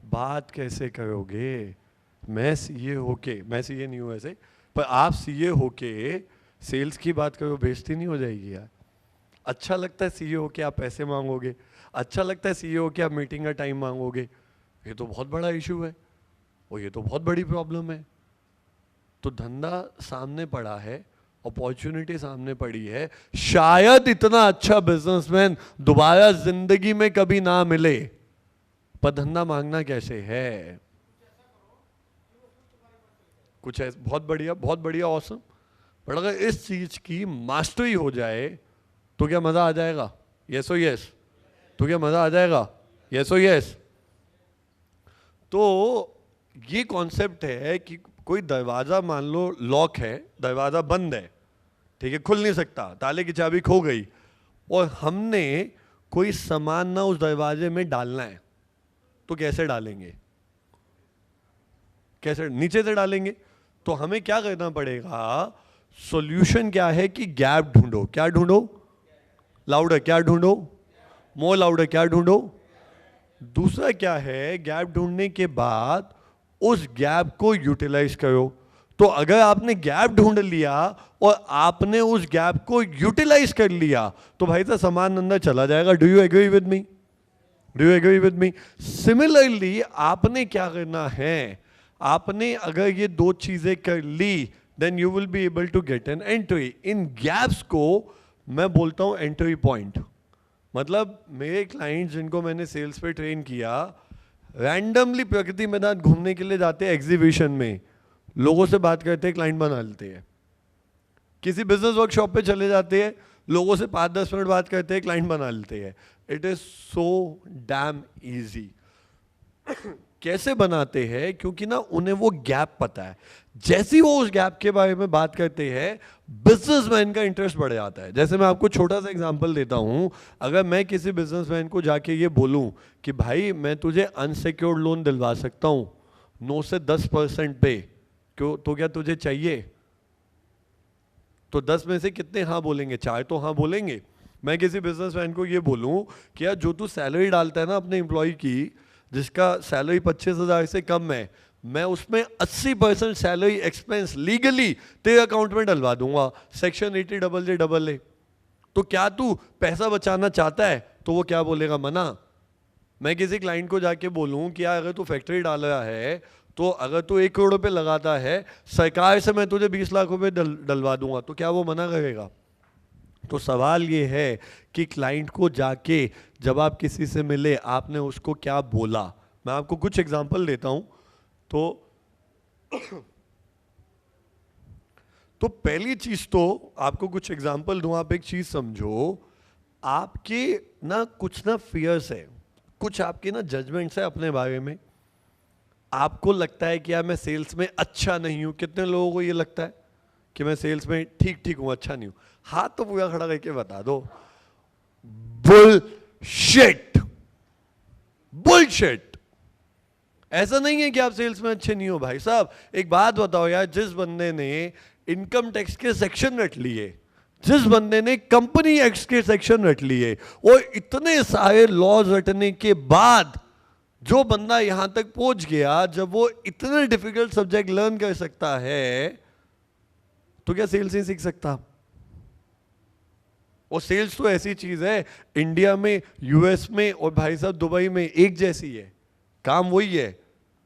बात कैसे करोगे? मैं सीए होके, मैं सीए नहीं हूँ ऐसे, पर आप सीए होके सेल्स की बात करो, बेइज्जती नहीं हो जाएगी यार? अच्छा लगता है सीए होके आप पैसे मांगोगे? अच्छा लगता है सीए होके आप मीटिंग का टाइम मांगोगे? ये तो बहुत बड़ा इशू है और ये तो बहुत बड़ी प्रॉब्लम है. तो धंधा सामने पड़ा है, अपॉर्चुनिटी सामने पड़ी है, शायद इतना अच्छा बिजनेसमैन दोबारा जिंदगी में कभी ना मिले, पर धंधा मांगना कैसे है? कुछ ऐसा बहुत बढ़िया ऑसम. पर अगर इस चीज की मास्टरी हो जाए तो क्या मजा आ जाएगा? यस और यस. तो क्या मजा आ जाएगा? यस और यस. तो ये कॉन्सेप्ट है कि कोई दरवाजा मान लो लॉक है, दरवाजा बंद है, ठीक है, खुल नहीं सकता, ताले की चाबी खो गई, और हमने कोई सामान ना उस दरवाजे में डालना है, तो कैसे डालेंगे? कैसे? नीचे से डालेंगे. तो हमें क्या करना पड़ेगा? सॉल्यूशन क्या है कि गैप ढूंढो. क्या ढूंढो? लाउडर. क्या ढूंढो? मोर लाउडर. क्या ढूंढो? दूसरा क्या है? गैप ढूंढने के बाद उस गैप को यूटिलाइज करो. तो अगर आपने गैप ढूंढ लिया और आपने उस गैप को यूटिलाइज कर लिया, तो भाई साहब सामान अंदर चला जाएगा. Do you agree with me? Do you agree with me? Similarly आपने क्या करना है? आपने अगर ये दो चीजें कर ली, then you will be able to get an entry. इन गैप्स को मैं बोलता हूं एंट्री पॉइंट. मतलब मेरे क्लाइंट जिनको मैंने सेल्स पे ट्रेन किया, रैंडमली प्रकृति मैदान घूमने के लिए जाते हैं, एग्जीबिशन में लोगों से बात करते हैं, क्लाइंट बना लेते हैं. किसी बिजनेस वर्कशॉप पे चले जाते हैं, लोगों से 5-10 मिनट बात करते हैं, क्लाइंट बना लेते हैं. It is so damn easy. कैसे बनाते हैं? क्योंकि ना उन्हें वो गैप पता है. जैसे ही वो उस गैप के बारे में बात करते हैं, बिजनेसमैन का इंटरेस्ट बढ़ जाता है. जैसे मैं आपको छोटा सा एग्जांपल देता हूं. अगर मैं किसी बिजनेसमैन को जाके ये बोलूं कि भाई मैं तुझे अनसिक्योर्ड लोन दिलवा सकता हूं 9 से 10% पे, क्यों, तो क्या तुझे चाहिए? तो 10 में से कितने हाँ बोलेंगे? 4 तो हाँ बोलेंगे. मैं किसी बिजनेसमैन को ये बोलूं कि यार जो तू सैलरी डालता है ना अपने एम्प्लॉय की, जिसका सैलरी 25,000 से कम है, मैं उसमें 80% सैलरी एक्सपेंस लीगली तेरे अकाउंट में डलवा दूंगा, सेक्शन 80JJAA. तो क्या तू पैसा बचाना चाहता है? तो वो क्या बोलेगा? मना. मैं किसी क्लाइंट को जाके बोलूं कि यार अगर तू फैक्ट्री डाल रहा है, तो अगर तू 1 करोड़ रुपए लगाता है, सरकार से मैं तुझे 20 लाख रुपए डलवा दूंगा, तो क्या वो मना करेगा? तो सवाल ये है कि क्लाइंट को जाके जब आप किसी से मिले, आपने उसको क्या बोला. मैं आपको कुछ एग्जांपल देता हूं. तो पहली चीज तो आपको कुछ एग्जांपल दूं, आप एक चीज समझो, आपके ना कुछ ना फियर्स है, कुछ आपके ना जजमेंट्स है अपने बारे में। आपको लगता है कि यार मैं सेल्स में अच्छा नहीं हूं। कितने लोगों को ये लगता है कि मैं सेल्स में ठीक ठीक हूं, अच्छा नहीं हूं? हाथ तो पूरा खड़ा करके बता दो। Bullshit, bullshit. ऐसा नहीं है कि आप सेल्स में अच्छे नहीं हो भाई साहब। एक बात बताओ यार, जिस बंदे ने इनकम टैक्स के सेक्शन रट लिए, जिस बंदे ने कंपनी एक्ट के सेक्शन रट लिए, और इतने सारे लॉज रटने के बाद जो बंदा यहां तक पहुंच गया, जब वो इतने डिफिकल्ट सब्जेक्ट लर्न कर सकता है, तो क्या सेल्स नहीं सीख सकता? और सेल्स तो ऐसी चीज है, इंडिया में, यूएस में और भाई साहब दुबई में एक जैसी है, काम वही है।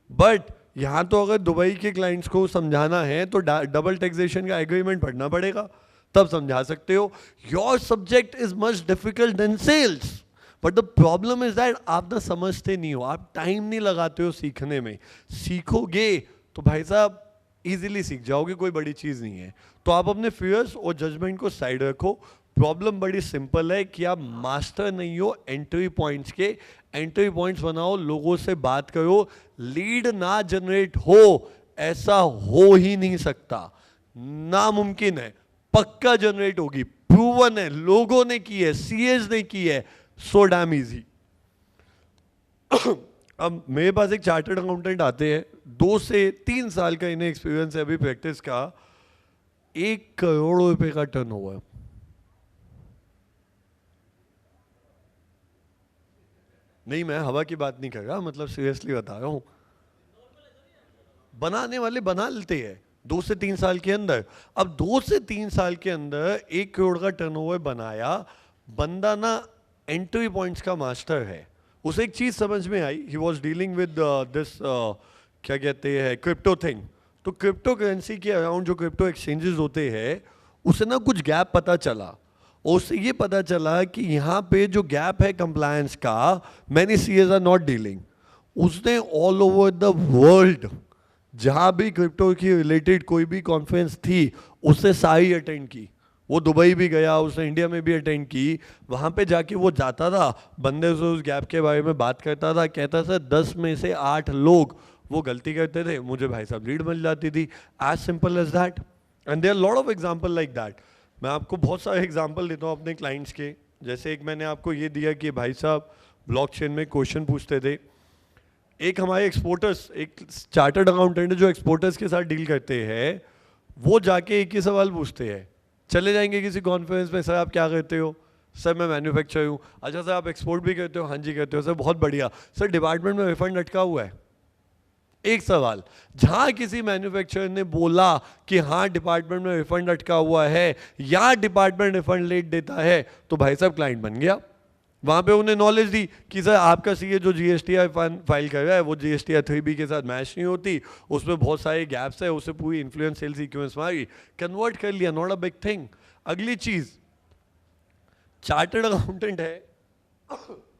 बट यहां तो अगर दुबई के क्लाइंट्स को समझाना है तो डबल टैक्सेशन का एग्रीमेंट पढ़ना पड़ेगा, तब समझा सकते हो। Your subject is much difficult then sales, but the problem is that आप ना समझते नहीं हो, आप टाइम नहीं लगाते हो सीखने में। सीखोगे तो भाई साहब इजीली सीख जाओगे, कोई बड़ी चीज नहीं है। तो आप अपने फियर्स और जजमेंट को साइड रखो। प्रॉब्लम बड़ी सिंपल है कि आप मास्टर नहीं हो एंट्री पॉइंट्स के। एंट्री पॉइंट्स बनाओ, लोगों से बात करो। लीड ना जनरेट हो, ऐसा हो ही नहीं सकता, नामुमकिन है। पक्का जनरेट होगी, प्रूवन है, लोगों ने की है, सीएस ने की है। So damn easy. अब मेरे पास एक चार्टर्ड अकाउंटेंट आते हैं, 2 से 3 साल का इन्हें एक्सपीरियंस है अभी प्रैक्टिस का, 1 करोड़ रुपए का टर्नओवर। नहीं, मैं हवा की बात नहीं कर रहा, मतलब सीरियसली बता रहा हूं। बनाने वाले बना लेते हैं 2 से 3 साल के अंदर। अब 2 से 3 साल के अंदर 1 करोड़ का टर्नओवर बनाया बंदा ना, एंट्री पॉइंट्स का मास्टर है। उसे एक चीज समझ में आई, he was dealing with this क्या कहते हैं, क्रिप्टो थिंग। तो क्रिप्टो करेंसी के अराउंड जो क्रिप्टो एक्सचेंजेस होते हैं, उसे ना कुछ गैप पता चला। और उससे ये पता चला कि यहाँ पे जो गैप है कंप्लायंस का, many CS are not dealing. उसने ऑल ओवर द वर्ल्ड जहाँ भी क्रिप्टो की रिलेटेड कोई भी कॉन्फ्रेंस थी, उससे सारी अटेंड की। वो दुबई भी गया, उसने इंडिया में भी अटेंड की। वहाँ पे जाके वो जाता था, बंदे से उस गैप के बारे में बात करता था, कहता था 10 में से 8 लोग वो गलती करते थे, मुझे भाई साहब लीड मिल जाती थी। As simple as that, and there are lot of example like that. मैं आपको बहुत सारे एग्जांपल देता हूँ अपने क्लाइंट्स के। जैसे एक मैंने आपको ये दिया कि भाई साहब ब्लॉकचेन में क्वेश्चन पूछते थे। एक हमारे एक्सपोर्टर्स, एक चार्टर्ड अकाउंटेंट जो एक्सपोर्टर्स के साथ डील करते हैं, वो जाके एक ही सवाल पूछते हैं। चले जाएंगे किसी कॉन्फ्रेंस में, सर आप क्या करते हो? सर मैं मैन्युफैक्चरर हूँ। अच्छा सर आप एक्सपोर्ट भी करते हो? हाँ जी करते हो। सर बहुत बढ़िया। सर डिपार्टमेंट में रिफंड अटका हुआ है? एक सवाल। जहां किसी मैन्युफैक्चरर ने बोला कि हाँ डिपार्टमेंट में रिफंड अटका हुआ है या डिपार्टमेंट रिफंड लेट देता है, तो भाई साहब क्लाइंट बन गया। वहां पे उन्हें नॉलेज दी कि सर आपका सीए जो जीएसटीआई फाइल कर रहा है वो जीएसटीआई 3B के साथ मैच नहीं होती, उसमें बहुत सारे गैप्स है, उसे पूरी इन्फ्लुएंस सेल्स सीक्वेंस मारी, कन्वर्ट कर लिया, नॉट अ बिग थिंग। अगली चीज, चार्टर्ड अकाउंटेंट है,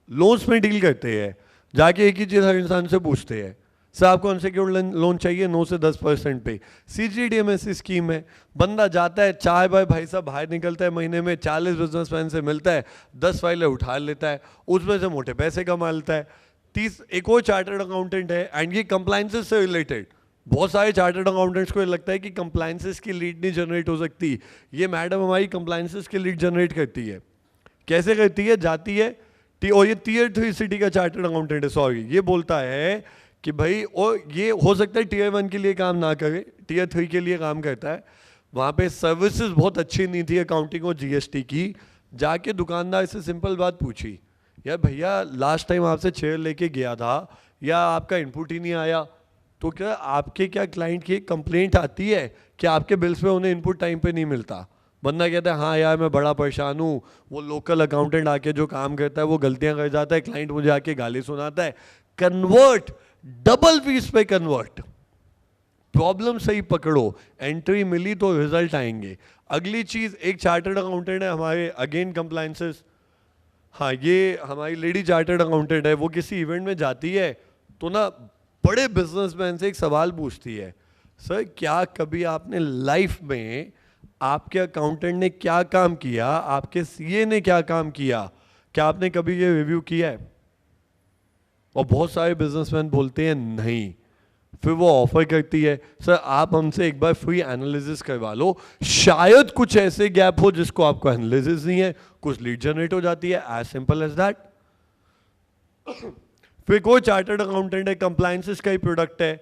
लोन्स में डील करते हैं, जाके एक ही चीज हर इंसान से पूछते हैं, सर आपको अनसिक्योर्ड लोन चाहिए 9 से 10% पे, सीजीडीएमएस स्कीम है। बंदा जाता है, चाय बाय भाई साहब बाहर निकलता है, महीने में 40 बिजनेसमैन से मिलता है, 10 फाइलें उठा लेता है, उसमें से मोटे पैसे कमा लेता है। 30 एक और चार्टर्ड अकाउंटेंट है, एंड ये कंप्लायंसेस से रिलेटेड। बहुत सारे चार्टर्ड अकाउंटेंट्स को ये लगता है कि कंप्लायंसेस की लीड नहीं जनरेट हो सकती। ये मैडम हमारी कंप्लायंसेस की लीड जनरेट करती है। कैसे करती है? जाती है, और ये Tier 3 सिटी का चार्टर्ड अकाउंटेंट है, सॉरी, ये बोलता है कि भाई, और ये हो सकता है Tier 1 के लिए काम ना करे, Tier 3 के लिए काम करता है। वहाँ पे सर्विसेज बहुत अच्छी नहीं थी अकाउंटिंग और जीएसटी की। जाके दुकानदार से सिंपल बात पूछी, यार भैया लास्ट टाइम आपसे चेयर लेके गया था, या आपका इनपुट ही नहीं आया, तो क्या आपके क्या क्लाइंट की कंप्लेंट आती है कि आपके बिल्स में उन्हें इनपुट टाइम पे नहीं मिलता? बंदा कहता है हाँ यार मैं बड़ा परेशान हूँ, वो लोकल अकाउंटेंट आके जो काम करता है वो गलतियाँ कर जाता है, क्लाइंट मुझे आके गाली सुनाता है। कन्वर्ट, डबल फीस पे कन्वर्ट। प्रॉब्लम सही पकड़ो, एंट्री मिली तो रिजल्ट आएंगे। अगली चीज, एक चार्टर्ड अकाउंटेंट है हमारे, अगेन कंप्लायंसेस। हाँ, ये हमारी लेडी चार्टर्ड अकाउंटेंट है, वो किसी इवेंट में जाती है तो ना बड़े बिजनेसमैन से एक सवाल पूछती है, सर क्या कभी आपने लाइफ में आपके अकाउंटेंट ने क्या काम किया, आपके सीए ने क्या काम किया, क्या आपने कभी ये रिव्यू किया है? और बहुत सारे बिजनेसमैन बोलते हैं नहीं, फिर वो ऑफर करती है सर आप हमसे एक बार फ्री एनालिसिस करवा लो, शायद कुछ ऐसे गैप हो जिसको आपको एनालिसिस नहीं है, कुछ लीड जनरेट हो जाती है, एज सिंपल एज दैट। फिर कोई चार्टर्ड अकाउंटेंट है, कंप्लायंसेस का ही प्रोडक्ट है,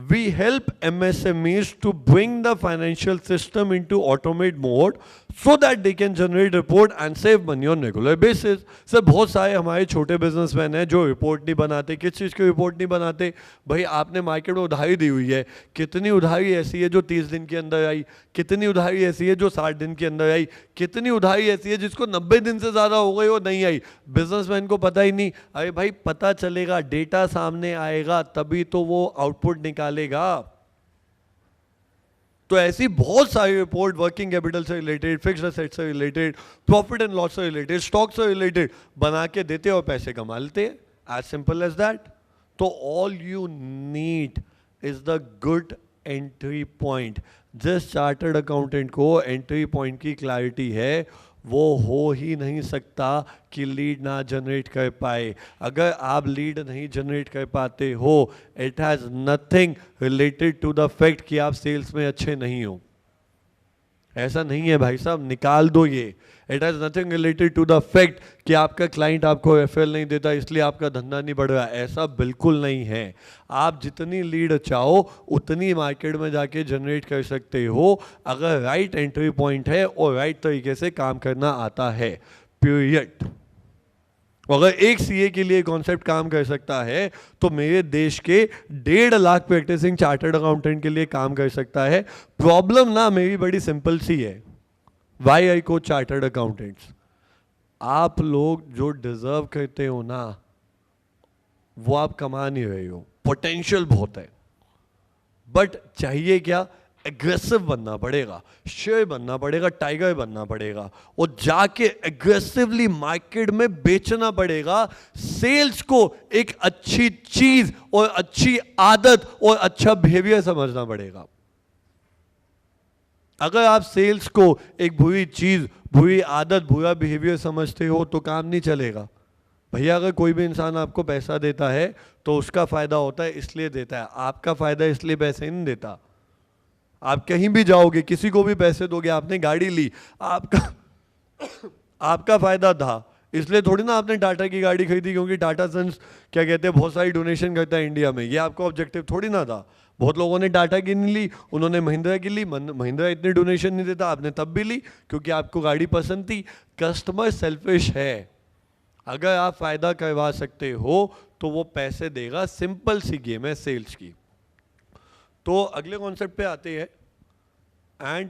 we help MSMEs to bring the financial system into automate mode so that they can generate report and save money on regular basis। Sir बहुत सारे हमारे छोटे businessman हैं जो रिपोर्ट नहीं बनाते। किस चीज़ की रिपोर्ट नहीं बनाते? भाई आपने मार्केट में उधारी दी हुई है, कितनी उधारी ऐसी है जो 30 दिन के अंदर आई, कितनी उधारी ऐसी है जो 60 दिन के अंदर आई, कितनी उधारी ऐसी है जिसको 90 दिन से ज़्यादा हो गई वो नहीं आई, बिजनेसमैन को पता ही नहीं। अरे भाई पता चलेगा, डेटा सामने आएगा तभी तो वो आउटपुट निकालेगा। तो ऐसी बहुत सारी रिपोर्ट वर्किंग कैपिटल से रिलेटेड, फिक्स्ड एसेट से रिलेटेड, प्रॉफिट एंड लॉस से रिलेटेड, स्टॉक से रिलेटेड बना के देते और पैसे कमा लेते हैं, एज सिंपल एज दैट। तो all you need is the good entry point. जिस चार्टर्ड अकाउंटेंट को एंट्री पॉइंट की क्लैरिटी है वो हो ही नहीं सकता कि लीड ना जनरेट कर पाए। अगर आप लीड नहीं जनरेट कर पाते हो, it has nothing related to the fact कि आप सेल्स में अच्छे नहीं हो। ऐसा नहीं है भाई साहब, निकाल दो ये। It has nothing related to the fact कि आपका क्लाइंट आपको रेफरल नहीं देता इसलिए आपका धंधा नहीं बढ़ रहा, ऐसा बिल्कुल नहीं है। आप जितनी लीड चाहो उतनी मार्केट में जाके जनरेट कर सकते हो अगर राइट एंट्री पॉइंट है और राइट तरीके से काम करना आता है, पीरियड। अगर एक सीए के लिए कॉन्सेप्ट काम कर सकता है तो मेरे देश के 1.5 लाख प्रैक्टिसिंग चार्टर्ड अकाउंटेंट के लिए काम कर सकता है। प्रॉब्लम ना मेरी बड़ी सिंपल सी है, वाई आई को चार्टर्ड अकाउंटेंट्स, आप लोग जो डिजर्व करते हो ना वो आप कमा नहीं रहे हो। पोटेंशियल बहुत है बट चाहिए क्या? एग्रेसिव बनना पड़ेगा, शेर बनना पड़ेगा, टाइगर बनना पड़ेगा और जाके एग्रेसिवली मार्केट में बेचना पड़ेगा। सेल्स को एक अच्छी चीज और अच्छी आदत और अच्छा बिहेवियर समझना पड़ेगा। अगर आप सेल्स को एक बुरी चीज, बुरी आदत, बुरा बिहेवियर समझते हो तो काम नहीं चलेगा। भैया अगर कोई भी इंसान आपको पैसा देता है तो उसका फायदा होता है इसलिए देता है, आपका फायदा इसलिए पैसे नहीं देता। आप कहीं भी जाओगे, किसी को भी पैसे दोगे, आपने गाड़ी ली, आपका फायदा था इसलिए थोड़ी ना आपने टाटा की गाड़ी खरीदी क्योंकि टाटा सन्स क्या कहते हैं बहुत सारी डोनेशन करता है इंडिया में, ये आपका ऑब्जेक्टिव थोड़ी ना था। बहुत लोगों ने टाटा की नहीं ली, उन्होंने महिंद्रा की ली, महिंद्रा इतनी डोनेशन नहीं देता, आपने तब भी ली क्योंकि आपको गाड़ी पसंद थी। कस्टमर सेल्फिश है, अगर आप फायदा करवा सकते हो तो वो पैसे देगा। सिंपल सी गेम है सेल्स की। तो अगले कॉन्सेप्ट पे आते हैं एंड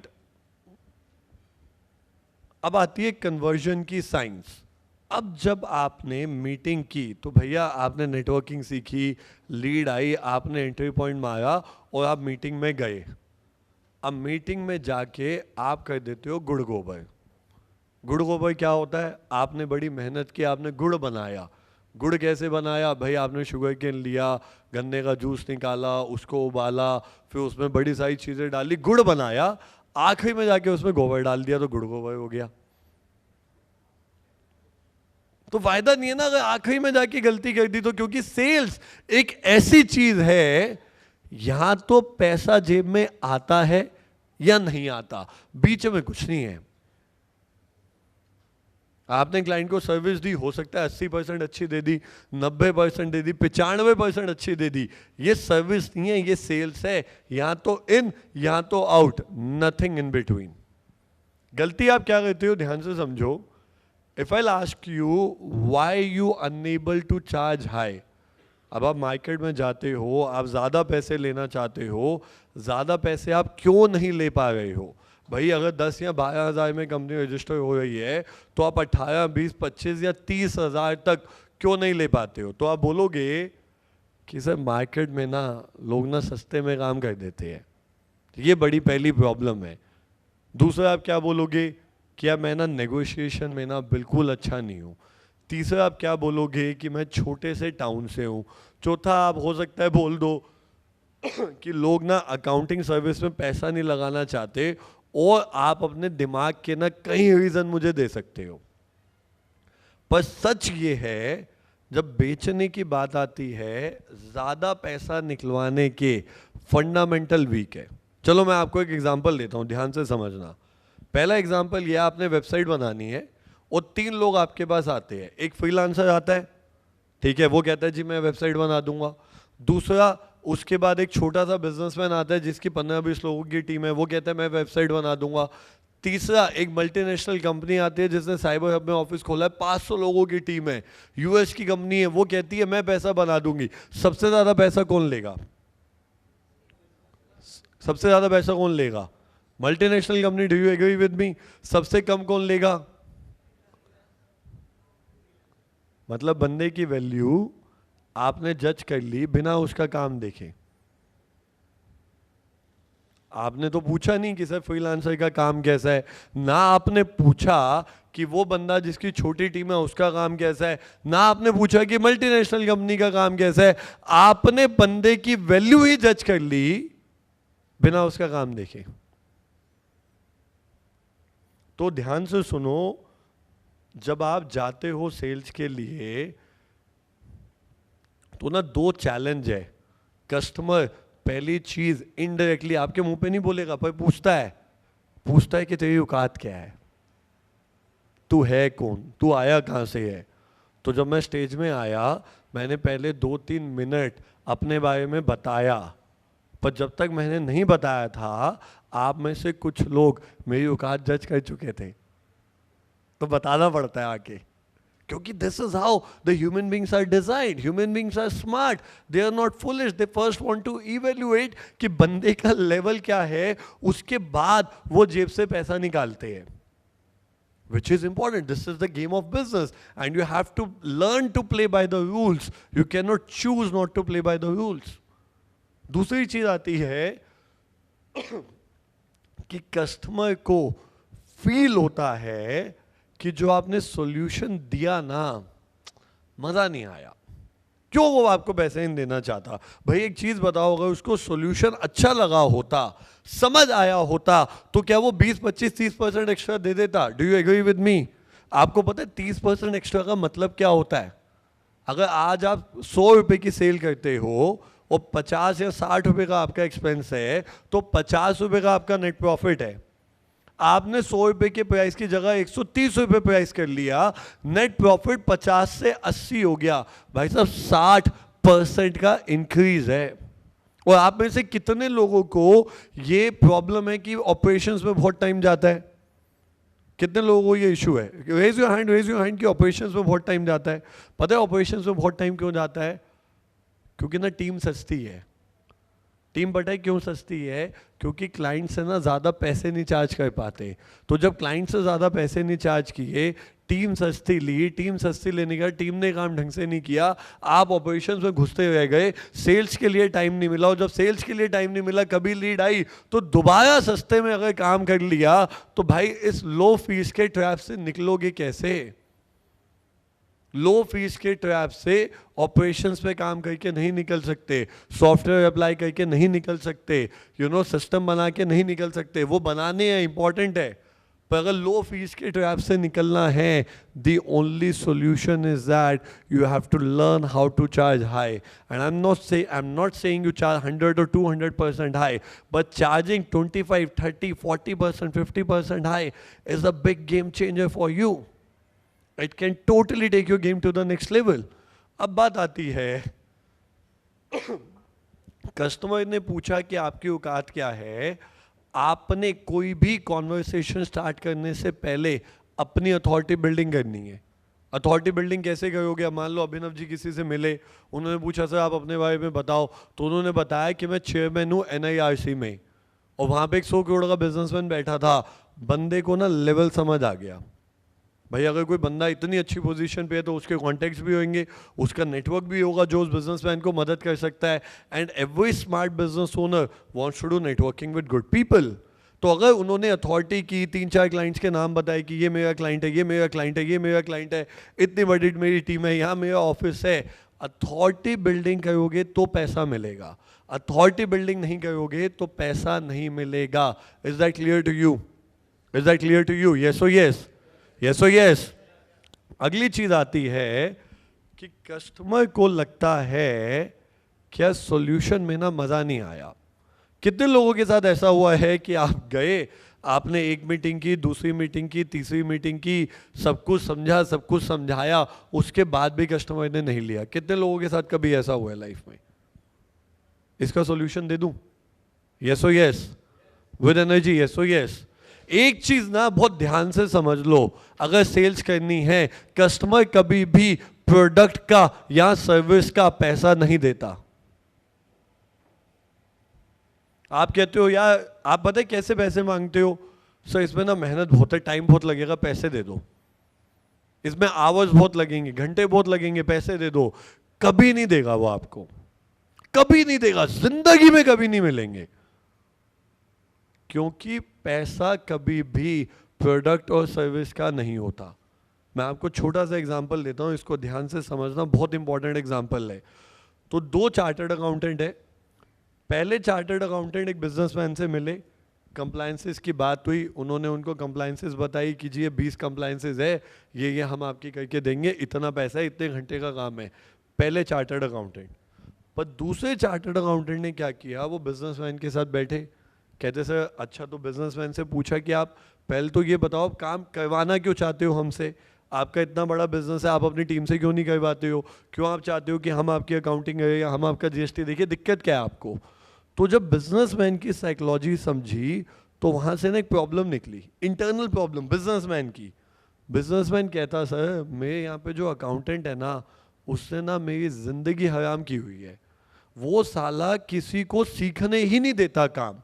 अब आती है कन्वर्जन की साइंस। अब जब आपने मीटिंग की तो भैया आपने नेटवर्किंग सीखी, लीड आई, आपने एंट्री पॉइंट मारा और आप मीटिंग में गए। अब मीटिंग में जाके आप कर देते हो गुड़ गोबर। गुड़ गोबर क्या होता है? आपने बड़ी मेहनत की, आपने गुड़ बनाया। गुड़ कैसे बनाया भाई? आपने शुगर केन लिया, गन्ने का जूस निकाला, उसको उबाला, फिर उसमें बड़ी सारी चीज़ें डाली, गुड़ बनाया, आखिरी में जाके उसमें गोबर डाल दिया तो गुड़ गोबर हो गया। तो फायदा नहीं है ना अगर आखिरी में जाके गलती कर दी तो, क्योंकि सेल्स एक ऐसी चीज है यहां तो पैसा जेब में आता है या नहीं आता, बीच में कुछ नहीं है। आपने क्लाइंट को सर्विस दी, हो सकता है 80% अच्छी दे दी, 90% दे दी, 95% अच्छी दे दी, ये सर्विस नहीं है, ये सेल्स है। यहां तो इन, यहां तो आउट, नथिंग इन बिटवीन। गलती आप क्या करते हो ध्यान से समझो। If I ask you why you unable to charge high, अब आप मार्केट में जाते हो, आप ज़्यादा पैसे लेना चाहते हो, ज़्यादा पैसे आप क्यों नहीं ले पा रहे हो? भाई अगर 10 या 12 हज़ार में कंपनी रजिस्टर हो रही है तो आप 18, 20, 25 या 30 हज़ार तक क्यों नहीं ले पाते हो? तो आप बोलोगे कि सर मार्केट में ना लोग ना सस्ते में काम कर देते हैं, ये बड़ी पहली प्रॉब्लम है। दूसरा आप क्या बोलोगे कि यार मैं ना नेगोशिएशन में ना बिल्कुल अच्छा नहीं हूँ। तीसरा आप क्या बोलोगे कि मैं छोटे से टाउन से हूँ। चौथा आप हो सकता है बोल दो कि लोग ना अकाउंटिंग सर्विस में पैसा नहीं लगाना चाहते और आप अपने दिमाग के ना कई रीजन मुझे दे सकते हो, पर सच ये है जब बेचने की बात आती है ज्यादा पैसा निकलवाने के फंडामेंटल वीक है। चलो मैं आपको एक एग्जांपल देता हूं, ध्यान से समझना। पहला एग्जांपल ये, आपने वेबसाइट बनानी है और 3 लोग आपके पास आते हैं। एक फ्रीलांसर आता है, ठीक है, वो कहता है जी मैं वेबसाइट बना दूंगा। दूसरा, उसके बाद एक छोटा सा बिजनेसमैन आता है जिसकी 15-20 लोगों की टीम है, वो कहता है मैं वेबसाइट बना दूंगा। तीसरा, एक मल्टीनेशनल कंपनी आती है जिसने साइबर हब में ऑफिस खोला है, 500 लोगों की टीम है, यूएस की कंपनी है, वो कहती है मैं पैसा बना दूंगी। सबसे ज्यादा पैसा कौन लेगा? सबसे ज्यादा पैसा कौन लेगा? Multinational company. Do you agree with me? सबसे कम कौन लेगा? मतलब बंदे की वैल्यू आपने जज कर ली बिना उसका काम देखे। आपने तो पूछा नहीं कि सर फ्रीलांसर का काम कैसा है, ना आपने पूछा कि वो बंदा जिसकी छोटी टीम है उसका काम कैसा है, ना आपने पूछा कि मल्टीनेशनल कंपनी का काम कैसा है। आपने बंदे की वैल्यू ही जज कर ली बिना उसका काम देखे। तो ध्यान से सुनो, जब आप जाते हो सेल्स के लिए तो ना 2 चैलेंज है। कस्टमर पहली चीज इनडायरेक्टली आपके मुंह पे नहीं बोलेगा, पर पूछता है कि तेरी औकात क्या है, तू है कौन, तू आया कहां से है। तो जब मैं स्टेज में आया मैंने पहले 2-3 मिनट अपने बारे में बताया, पर जब तक मैंने नहीं बताया था आप में से कुछ लोग मेरी औकात जज कर चुके थे। तो बताना पड़ता है आके, क्योंकि this is how the human beings are designed. Human beings are smart, they are not foolish. They first want to evaluate कि बंदे का लेवल क्या है, उसके बाद वो जेब से पैसा निकालते हैं, which is important. This is the game of business and you have to learn to play by the rules. You cannot choose not to play by the rules. दूसरी चीज आती है कि कस्टमर को फील होता है कि जो आपने सॉल्यूशन दिया ना, मजा नहीं आया। क्यों? वो आपको पैसे नहीं देना चाहता। भाई एक चीज बताओ, अगर उसको सॉल्यूशन अच्छा लगा होता, समझ आया होता, तो क्या वो 20, 25, 30% एक्स्ट्रा दे देता? Do you agree with me? आपको पता है 30% एक्स्ट्रा का मतलब क्या होता है? अगर आज आप 100 रुपए की सेल करते हो और 50 या 60 रुपए का आपका एक्सपेंस है, तो 50 रुपए का आपका नेट प्रॉफिट है। आपने 100 रुपए के प्राइस की जगह 130 रुपए प्राइस कर लिया, नेट प्रॉफिट 50 से 80 हो गया। भाई साहब 60% का इंक्रीज है। और आप में से कितने लोगों को ये प्रॉब्लम है कि ऑपरेशंस में बहुत टाइम जाता है? कितने लोगों को ये इशू है? रेज योर हैंड कि ऑपरेशंस में बहुत टाइम जाता है। पता है ऑपरेशंस में बहुत टाइम क्यों जाता है? क्योंकि ना टीम सस्ती है। टीम पता है क्यों सस्ती है? क्योंकि क्लाइंट से ना ज़्यादा पैसे नहीं चार्ज कर पाते। तो जब क्लाइंट से ज़्यादा पैसे नहीं चार्ज किए, टीम सस्ती ली, टीम सस्ती लेने का टीम ने काम ढंग से नहीं किया, आप ऑपरेशंस में घुसते रह गए, सेल्स के लिए टाइम नहीं मिला। और जब सेल्स के लिए टाइम नहीं मिला, कभी लीड आई तो दोबारा सस्ते में अगर काम कर लिया, तो भाई इस लो फीस के ट्रैप से निकलोगे कैसे? लो फीस के ट्रैप से ऑपरेशंस पे काम करके नहीं निकल सकते, सॉफ्टवेयर अप्लाई करके नहीं निकल सकते, सिस्टम बना के नहीं निकल सकते। वो बनाने हैं, इंपॉर्टेंट है, पर अगर लो फीस के ट्रैप से निकलना है, the only solution is that you have to learn how to charge high. And I am not saying you charge 100 or 200% high, but charging 25, 30, 40%, 50% high is a big game changer for you. It can totally take your game to the next level. अब बात आती है, customer ने पूछा कि आपकी औकात क्या है। आपने कोई भी कॉन्वर्सेशन स्टार्ट करने से पहले अपनी अथॉरिटी बिल्डिंग करनी है। अथॉरिटी बिल्डिंग कैसे करोगे? अब मान लो अभिनव जी किसी से मिले, उन्होंने पूछा सर आप अपने बारे में बताओ, तो उन्होंने बताया कि मैं चेयरमैन हूँ NIRC में, और वहाँ पे एक 100 करोड़ का बिजनेसमैन बैठा था। बंदे को ना लेवल समझ आ गया। भाई अगर कोई बंदा इतनी अच्छी पोजीशन पे है तो उसके कॉन्टेक्ट्स भी होंगे, उसका नेटवर्क भी होगा जो उस बिजनेसमैन को मदद कर सकता है। And every smart business owner wants to do networking with good people. तो अगर उन्होंने अथॉरिटी की 3-4 क्लाइंट्स के नाम बताए कि ये मेरा क्लाइंट है, ये मेरा क्लाइंट है, ये मेरा क्लाइंट है, इतनी बड़ी मेरी टीम है, यहाँ मेरा ऑफिस है, अथॉरिटी बिल्डिंग करोगे तो पैसा मिलेगा, अथॉरिटी बिल्डिंग नहीं करोगे तो पैसा नहीं मिलेगा। Is that clear to you? Is that clear to you? Yes और यस, यस और यस। अगली चीज आती है कि कस्टमर को लगता है क्या सॉल्यूशन में ना मजा नहीं आया। कितने लोगों के साथ ऐसा हुआ है कि आप गए, आपने एक मीटिंग की, दूसरी मीटिंग की, तीसरी मीटिंग की, सब कुछ समझा, सब कुछ समझाया, उसके बाद भी कस्टमर ने नहीं लिया। कितने लोगों के साथ कभी ऐसा हुआ है लाइफ में? इसका सॉल्यूशन दे दूं? यस और यस, विद एनर्जी, यस और यस। एक चीज ना बहुत ध्यान से समझ लो, अगर सेल्स करनी है, कस्टमर कभी भी प्रोडक्ट का या सर्विस का पैसा नहीं देता। आप कहते हो यार, आप पता है कैसे पैसे मांगते हो? सर इसमें ना मेहनत बहुत है, टाइम बहुत लगेगा, पैसे दे दो। इसमें आवर्स बहुत लगेंगे, घंटे बहुत लगेंगे, पैसे दे दो। कभी नहीं देगा वो आपको, कभी नहीं देगा, जिंदगी में कभी नहीं मिलेंगे। क्योंकि पैसा कभी भी प्रोडक्ट और सर्विस का नहीं होता। मैं आपको छोटा सा एग्जांपल देता हूं, इसको ध्यान से समझना, बहुत इंपॉर्टेंट एग्जांपल है। तो दो चार्टर्ड अकाउंटेंट है। पहले चार्टर्ड अकाउंटेंट एक बिजनेसमैन से मिले, कंप्लायंसेस की बात हुई, उन्होंने उनको कंप्लायंसेस बताई कि जी ये 20 कंप्लायंसेस है, ये हम आपकी करके देंगे, इतना पैसा है, इतने घंटे का काम है। पहले चार्टर्ड अकाउंटेंट। पर दूसरे चार्टर्ड अकाउंटेंट ने क्या किया, वो बिजनेसमैन के साथ बैठे, कहते सर अच्छा, तो बिजनेसमैन से पूछा कि आप पहले तो ये बताओ, आप काम करवाना क्यों चाहते हो हमसे? आपका इतना बड़ा बिजनेस है, आप अपनी टीम से क्यों नहीं करवाते हो? क्यों आप चाहते हो कि हम आपकी अकाउंटिंग करें या हम आपका जीएसटी देखिए, दिक्कत क्या है आपको? तो जब बिजनेसमैन की साइकोलॉजी समझी तो वहां से ना एक प्रॉब्लम निकली, इंटरनल प्रॉब्लम बिजनेसमैन की। बिजनेसमैन कहता सर मेरे यहाँ पे जो अकाउंटेंट है ना, उसने ना मेरी जिंदगी हराम की हुई है। वो साला किसी को सीखने ही नहीं देता काम।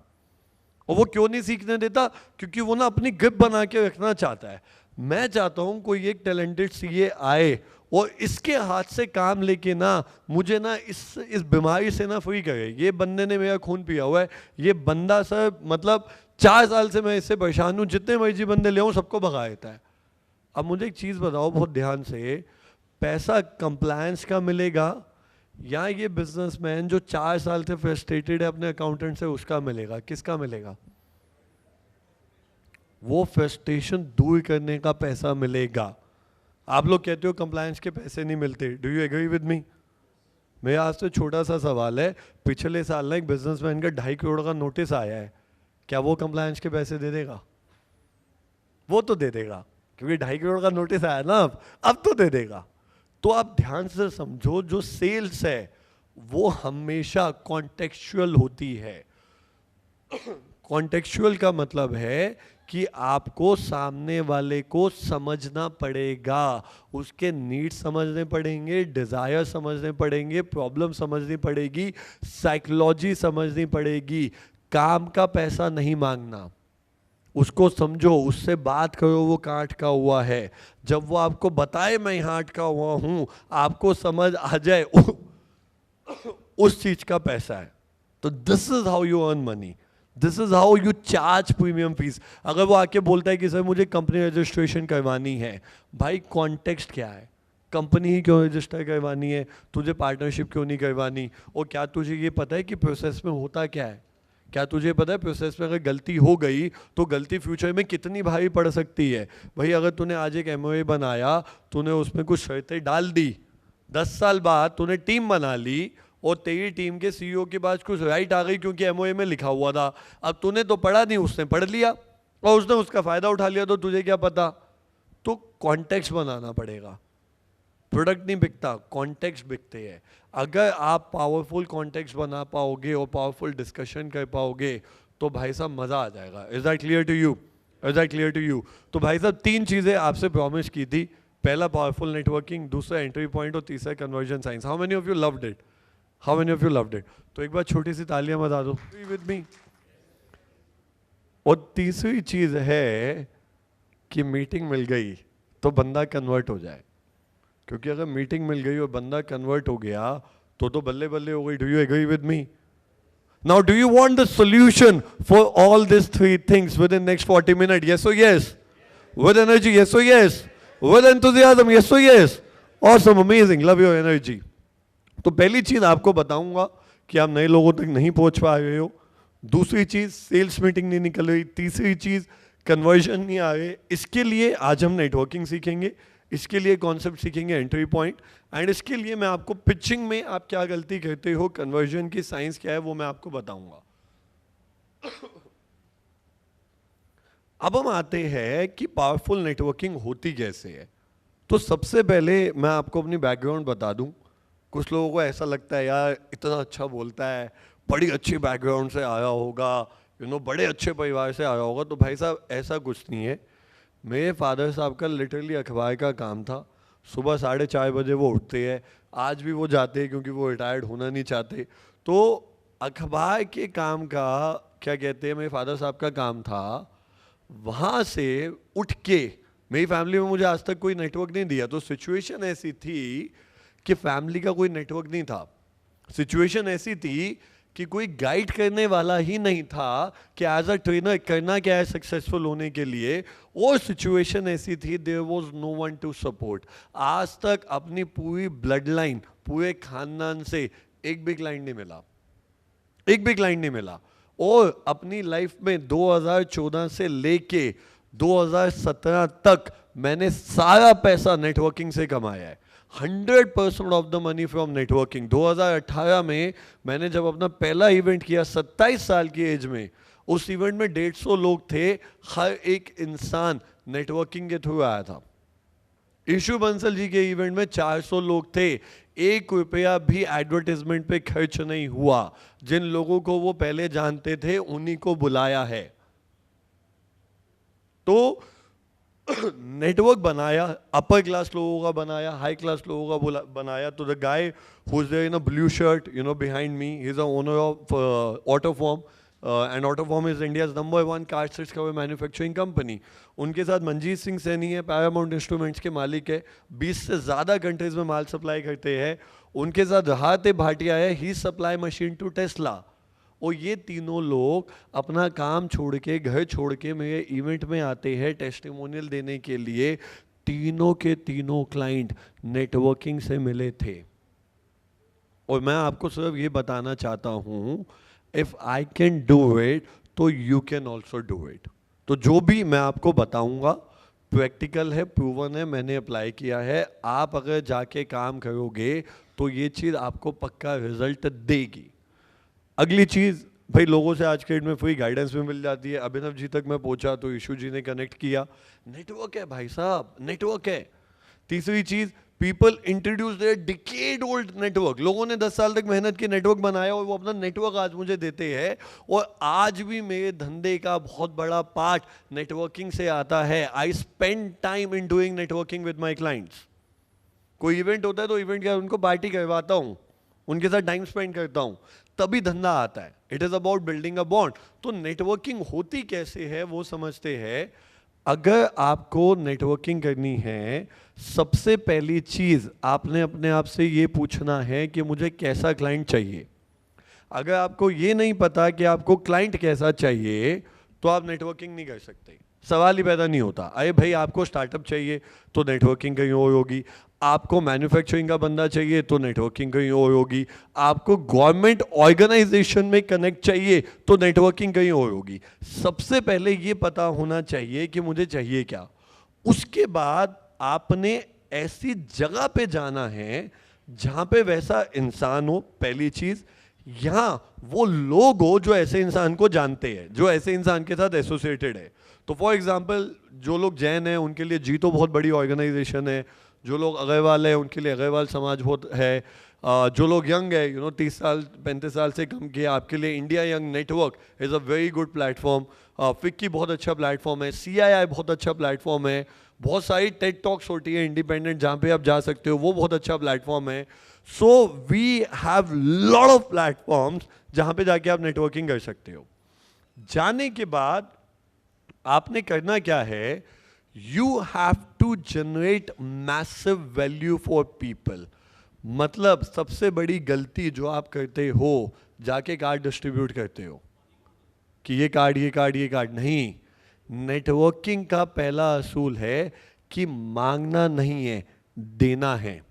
और वो क्यों नहीं सीखने देता? क्योंकि वो ना अपनी ग्रिप बना के रखना चाहता है। मैं चाहता हूं कोई एक टैलेंटेड सीए आए और इसके हाथ से काम लेके ना मुझे ना इस बीमारी से ना फ्री करे। ये बंदे ने मेरा खून पिया हुआ है, ये बंदा सर मतलब 4 साल से मैं इससे परेशान हूं, जितने मर्जी बंदे ले आऊं सबको भगा देता है। अब मुझे एक चीज बताओ बहुत ध्यान से, पैसा कंप्लायंस का मिलेगा या ये बिजनेसमैन जो 4 साल से फ्रस्ट्रेटेड है अपने अकाउंटेंट से, उसका मिलेगा? किसका मिलेगा? वो फ्रस्ट्रेशन दूर करने का पैसा मिलेगा। आप लोग कहते हो कंप्लायंस के पैसे नहीं मिलते, do you agree with me? मेरा आज से छोटा सा सवाल है, पिछले साल ना एक बिजनेसमैन का 2.5 करोड़ का नोटिस आया है, क्या वो कंप्लायंस के पैसे दे देगा? वो तो दे देगा, क्योंकि 2.5 करोड़ का नोटिस आया ना, अब तो दे देगा। तो आप ध्यान से समझो, जो सेल्स है वो हमेशा कॉन्टेक्चुअल होती है। कॉन्टेक्चुअल का मतलब है कि आपको सामने वाले को समझना पड़ेगा, उसके नीड्स समझने पड़ेंगे, डिजायर समझने पड़ेंगे, प्रॉब्लम समझनी पड़ेगी, साइकोलॉजी समझनी पड़ेगी। काम का पैसा नहीं मांगना, उसको समझो, उससे बात करो, वो कहाँ अटका हुआ है। जब वो आपको बताए मैं यहाँ अटका हुआ हूँ, आपको समझ आ जाए उस चीज का पैसा है। तो this is how you earn money, this is how you charge premium fees. अगर वो आके बोलता है कि सर मुझे कंपनी रजिस्ट्रेशन करवानी है, भाई कॉन्टेक्स्ट क्या है? कंपनी ही क्यों रजिस्टर करवानी है? तुझे पार्टनरशिप क्यों नहीं करवानी? और क्या तुझे ये पता है कि प्रोसेस में होता क्या है? क्या तुझे पता है प्रोसेस में अगर गलती हो गई तो गलती फ्यूचर में कितनी भारी पड़ सकती है? भाई अगर तूने आज एक एमओए बनाया, तूने उसमें कुछ शर्तें डाल दी, 10 साल बाद तूने टीम बना ली और तेरी टीम के सीईओ के पास कुछ राइट आ गई क्योंकि एमओए में लिखा हुआ था। अब तूने तो पढ़ा नहीं, उसने पढ़ लिया और उसने उसका फायदा उठा लिया, तो तुझे क्या पता? तो कॉन्टेक्स्ट बनाना पड़ेगा। प्रोडक्ट नहीं बिकता, कॉन्टेक्स्ट बिकते हैं। अगर आप पावरफुल कॉन्टेक्स्ट बना पाओगे और पावरफुल डिस्कशन कर पाओगे तो भाई साहब मजा आ जाएगा। Is that clear to you? Is that clear to you? तो भाई साहब 3 चीजें आपसे प्रॉमिस की थी, पहला पावरफुल नेटवर्किंग, दूसरा एंट्री पॉइंट और तीसरा conversion science. How many of you loved it? How many of you loved it? तो एक बार छोटी सी तालियां बजा दो विद मी। और तीसरी चीज है कि मीटिंग मिल गई तो बंदा कन्वर्ट हो जाए, क्योंकि अगर मीटिंग मिल गई और बंदा कन्वर्ट हो गया तो बल्ले बल्ले हो गई। Do you agree with me? Now do you want the solution for all this 3 things within next 40 minute? Yes और यस? With energy? यस और यस? With enthusiasm? यस और yes? Awesome, amazing, love your energy. तो पहली चीज आपको बताऊंगा कि आप नए लोगों तक नहीं पहुंच पा रहे हो। दूसरी चीज सेल्स मीटिंग नहीं निकल रही। तीसरी चीज कन्वर्जन नहीं आ रहे। इसके लिए आज हम नेटवर्किंग सीखेंगे, इसके लिए कॉन्सेप्ट सीखेंगे एंट्री पॉइंट, एंड इसके लिए मैं आपको पिचिंग में आप क्या गलती करते हो, कन्वर्जन की साइंस क्या है वो मैं आपको बताऊंगा। अब हम आते हैं कि पावरफुल नेटवर्किंग होती कैसे है। तो सबसे पहले मैं आपको अपनी बैकग्राउंड बता दूं। कुछ लोगों को ऐसा लगता है यार इतना अच्छा बोलता है, बड़ी अच्छी बैकग्राउंड से आया होगा, बड़े अच्छे परिवार से आया होगा। तो भाई साहब ऐसा कुछ नहीं है। मेरे फादर साहब का लिटरली अखबार का काम था। सुबह 4:30 बजे वो उठते हैं, आज भी वो जाते हैं क्योंकि वो रिटायर्ड होना नहीं चाहते। तो अखबार के काम का क्या कहते हैं, मेरे फादर साहब का काम था वहाँ से उठ के। मेरी फैमिली में मुझे आज तक कोई नेटवर्क नहीं दिया, तो सिचुएशन ऐसी थी कि फैमिली का कोई नेटवर्क नहीं था। सिचुएशन ऐसी थी कि कोई गाइड करने वाला ही नहीं था कि एज अ ट्रेनर करना क्या है सक्सेसफुल होने के लिए। और सिचुएशन ऐसी थी there was no one to support. आज तक अपनी पूरी ब्लड लाइन, पूरे खानदान से एक भी क्लाइंट नहीं मिला, एक भी क्लाइंट नहीं मिला। और अपनी लाइफ में 2014 से लेके 2017 तक मैंने सारा पैसा नेटवर्किंग से कमाया है। 100% of the money from networking. 2018 में मैंने जब अपना पहला इवेंट किया 27 साल की एज में, उस इवेंट में 150 लोग थे। हर एक इंसान नेटवर्किंग के थ्रू आया था। ईशु बंसल जी के इवेंट में 400 लोग थे। 1 रुपया भी एडवर्टाइजमेंट पे खर्च नहीं हुआ। जिन लोगों को वो पहले जानते थे उन्हीं को बुलाया है। तो नेटवर्क बनाया, अपर क्लास लोगों का बनाया, हाई क्लास लोगों का बनाया। तो the guy who is there in a blue shirt behind me, he is a owner of Autoform, and Autoform is India's number 1 car seats cover manufacturing company. उनके साथ मंजीत सिंह सैनी है, पैरामाउंट इंस्ट्रूमेंट्स के मालिक है, 20 से ज़्यादा कंट्रीज में माल सप्लाई करते हैं। उनके साथ राहत भाटिया है, ही सप्लाई मशीन टू टेस्ला। और ये तीनों लोग अपना काम छोड़ के, घर छोड़ के मेरे इवेंट में आते हैं टेस्टिमोनियल देने के लिए। तीनों के तीनों क्लाइंट नेटवर्किंग से मिले थे। और मैं आपको सिर्फ ये बताना चाहता हूँ, if I can do it तो you can also do it. तो जो भी मैं आपको बताऊंगा प्रैक्टिकल है, प्रूवन है, मैंने अप्लाई किया है। आप अगर जाके काम करोगे तो ये चीज़ आपको पक्का रिजल्ट देगी। अगली चीज़ भाई, लोगों से आज के डेट में फ्री गाइडेंस भी मिल जाती है। अभिनव जी तक मैं पहुंचा तो ईशु जी ने कनेक्ट किया। नेटवर्क है भाई साहब, नेटवर्क है। तीसरी चीज़, people introduce their decade old network. लोगों ने 10 साल तक मेहनत की, नेटवर्क बनाया, और वो अपना नेटवर्क आज मुझे देते हैं। और आज भी मेरे धंधे का बहुत बड़ा पार्ट नेटवर्किंग से आता है। I spend time in doing networking with my clients. कोई इवेंट होता है तो इवेंट क्या, उनको पार्टी करवाता हूँ, उनके साथ टाइम स्पेंड करता हूँ, तभी धंधा आता है। It is about building a bond. तो नेटवर्किंग होती कैसे है वो समझते हैं। अगर आपको नेटवर्किंग करनी है, सबसे पहली चीज आपने अपने आप से ये पूछना है कि मुझे कैसा क्लाइंट चाहिए। अगर आपको ये नहीं पता कि आपको क्लाइंट कैसा चाहिए तो आप नेटवर्किंग नहीं कर सकते, सवाल ही पैदा नहीं होता। अरे भाई, आपको स्टार्टअप चाहिए तो नेटवर्किंग कहीं और होगी, आपको मैन्युफैक्चरिंग का बंदा चाहिए तो नेटवर्किंग कहीं और होगी, आपको गवर्नमेंट ऑर्गेनाइजेशन में कनेक्ट चाहिए तो नेटवर्किंग कहीं और होगी। सबसे पहले ये पता होना चाहिए कि मुझे चाहिए क्या। उसके बाद आपने ऐसी जगह पे जाना है जहां पे वैसा इंसान हो। पहली चीज, यहां वो लोग हो जो ऐसे इंसान को जानते हैं, जो ऐसे इंसान के साथ एसोसिएटेड है। तो फॉर एग्जाम्पल, जो लोग जैन हैं उनके लिए जी तो बहुत बड़ी ऑर्गेनाइजेशन है। जो लोग अग्रवाल है उनके लिए अग्रवाल समाज बहुत है। जो लोग यंग है 30 साल 35 साल से कम के, आपके लिए India young network is a very good platform. FICCI बहुत अच्छा प्लेटफॉर्म है, CII बहुत अच्छा प्लेटफॉर्म है, बहुत सारी टेड टॉक्स होती है इंडिपेंडेंट जहाँ पे आप जा सकते हो, वो बहुत अच्छा प्लेटफॉर्म है। So we have lot of platforms जहाँ पे जाके आप नेटवर्किंग कर सकते हो। जाने के बाद आपने करना क्या है, you have to generate massive value for people. मतलब सबसे बड़ी गलती जो आप करते हो, जाके कार्ड डिस्ट्रीब्यूट करते हो कि ये कार्ड ये कार्ड ये कार्ड। नहीं, नेटवर्किंग का पहला असूल है कि मांगना नहीं है, देना है।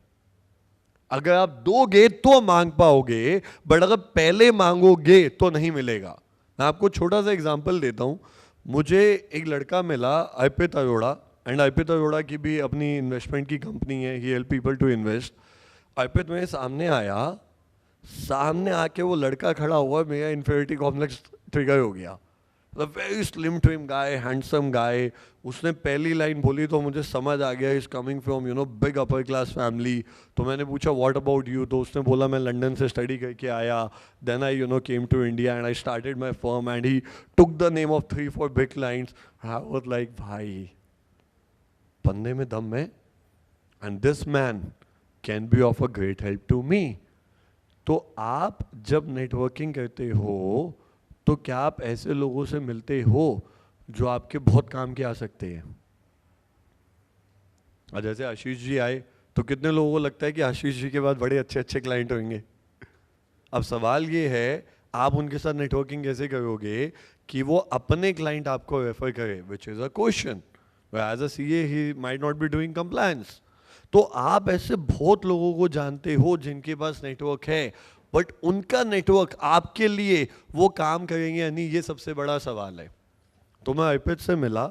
अगर आप दोगे तो मांग पाओगे, बट अगर पहले मांगोगे तो नहीं मिलेगा। मैं आपको छोटा सा एग्जांपल देता हूं। मुझे एक लड़का मिला, अर्पित अरोड़ा, एंड अर्पित अरोड़ा की भी अपनी इन्वेस्टमेंट की कंपनी है, ही हेल्प पीपल टू इन्वेस्ट। अर्पित मेरे सामने आया, सामने आके वो लड़का खड़ा हुआ, मेरा इन्फीरियरिटी कॉम्प्लेक्स ट्रिगर हो गया। वेरी स्लिम ट्रिम गाय, हैंडसम गाय। उसने पहली लाइन बोली तो मुझे समझ आ गया is coming from big upper class family. तो मैंने पूछा व्हाट अबाउट यू, तो उसने बोला मैं लंदन से स्टडी करके आया, then I came to India and I started my firm, and he took the name of 3-4 big clients. I was like भाई बंदे में दम है, and this man can be of a great help to me. तो आप जब networking करते हो तो क्या आप ऐसे लोगों से मिलते हो जो आपके बहुत काम के आ सकते हैं। और जैसे आशीष जी आए तो कितने लोगों को लगता है कि आशीष जी के बाद बड़े अच्छे अच्छे क्लाइंट होंगे। अब सवाल ये है आप उनके साथ नेटवर्किंग कैसे करोगे कि वो अपने क्लाइंट आपको रेफर करे, which is a question. As a CA he might not be doing compliance. तो आप ऐसे बहुत लोगों को जानते हो जिनके पास नेटवर्क है, बट उनका नेटवर्क आपके लिए वो काम करेंगे या नहीं, ये सबसे बड़ा सवाल है। तो मैं अर्पित से मिला,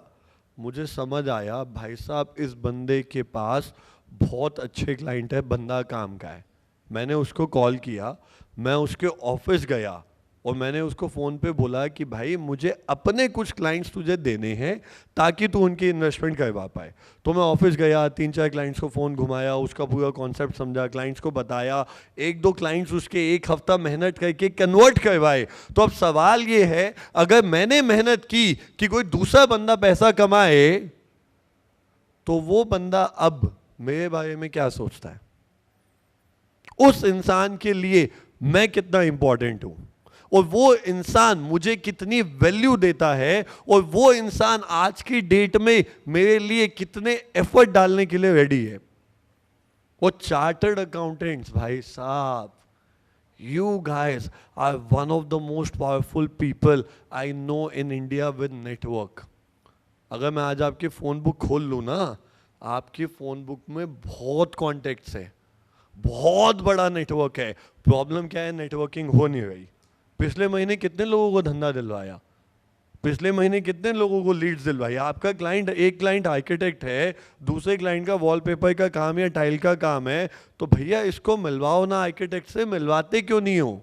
मुझे समझ आया भाई साहब इस बंदे के पास बहुत अच्छे क्लाइंट है, बंदा काम का है। मैंने उसको कॉल किया, मैं उसके ऑफिस गया और मैंने उसको फ़ोन पे बोला कि भाई मुझे अपने कुछ क्लाइंट्स तुझे देने हैं ताकि तू उनकी इन्वेस्टमेंट करवा पाए। तो मैं ऑफिस गया, 3-4 क्लाइंट्स को फ़ोन घुमाया, उसका पूरा कॉन्सेप्ट समझा, क्लाइंट्स को बताया, 1-2 क्लाइंट्स उसके 1 हफ्ता मेहनत करके कन्वर्ट करवाए। तो अब सवाल ये है अगर मैंने मेहनत की कि कोई दूसरा बंदा पैसा कमाए तो वो बंदा अब मेरे बारे में क्या सोचता है, उस इंसान के लिए मैं कितना इंपॉर्टेंट हूं और वो इंसान मुझे कितनी वैल्यू देता है, और वो इंसान आज की डेट में मेरे लिए कितने एफर्ट डालने के लिए रेडी है। वो चार्टर्ड अकाउंटेंट्स भाई साहब, you guys are one of the most powerful people I know in India with network. अगर मैं आज आपकी फोन बुक खोल लूं ना, आपकी फोन बुक में बहुत कॉन्टेक्ट्स है, बहुत बड़ा नेटवर्क है। प्रॉब्लम क्या है, नेटवर्किंग हो नहीं रही। पिछले महीने कितने लोगों को धंधा दिलवाया, पिछले महीने कितने लोगों को लीड्स दिलवाई। आपका क्लाइंट, एक क्लाइंट आर्किटेक्ट है, दूसरे क्लाइंट का वॉलपेपर का काम या टाइल का काम है, तो भैया इसको मिलवाओ ना आर्किटेक्ट से, मिलवाते क्यों नहीं हो।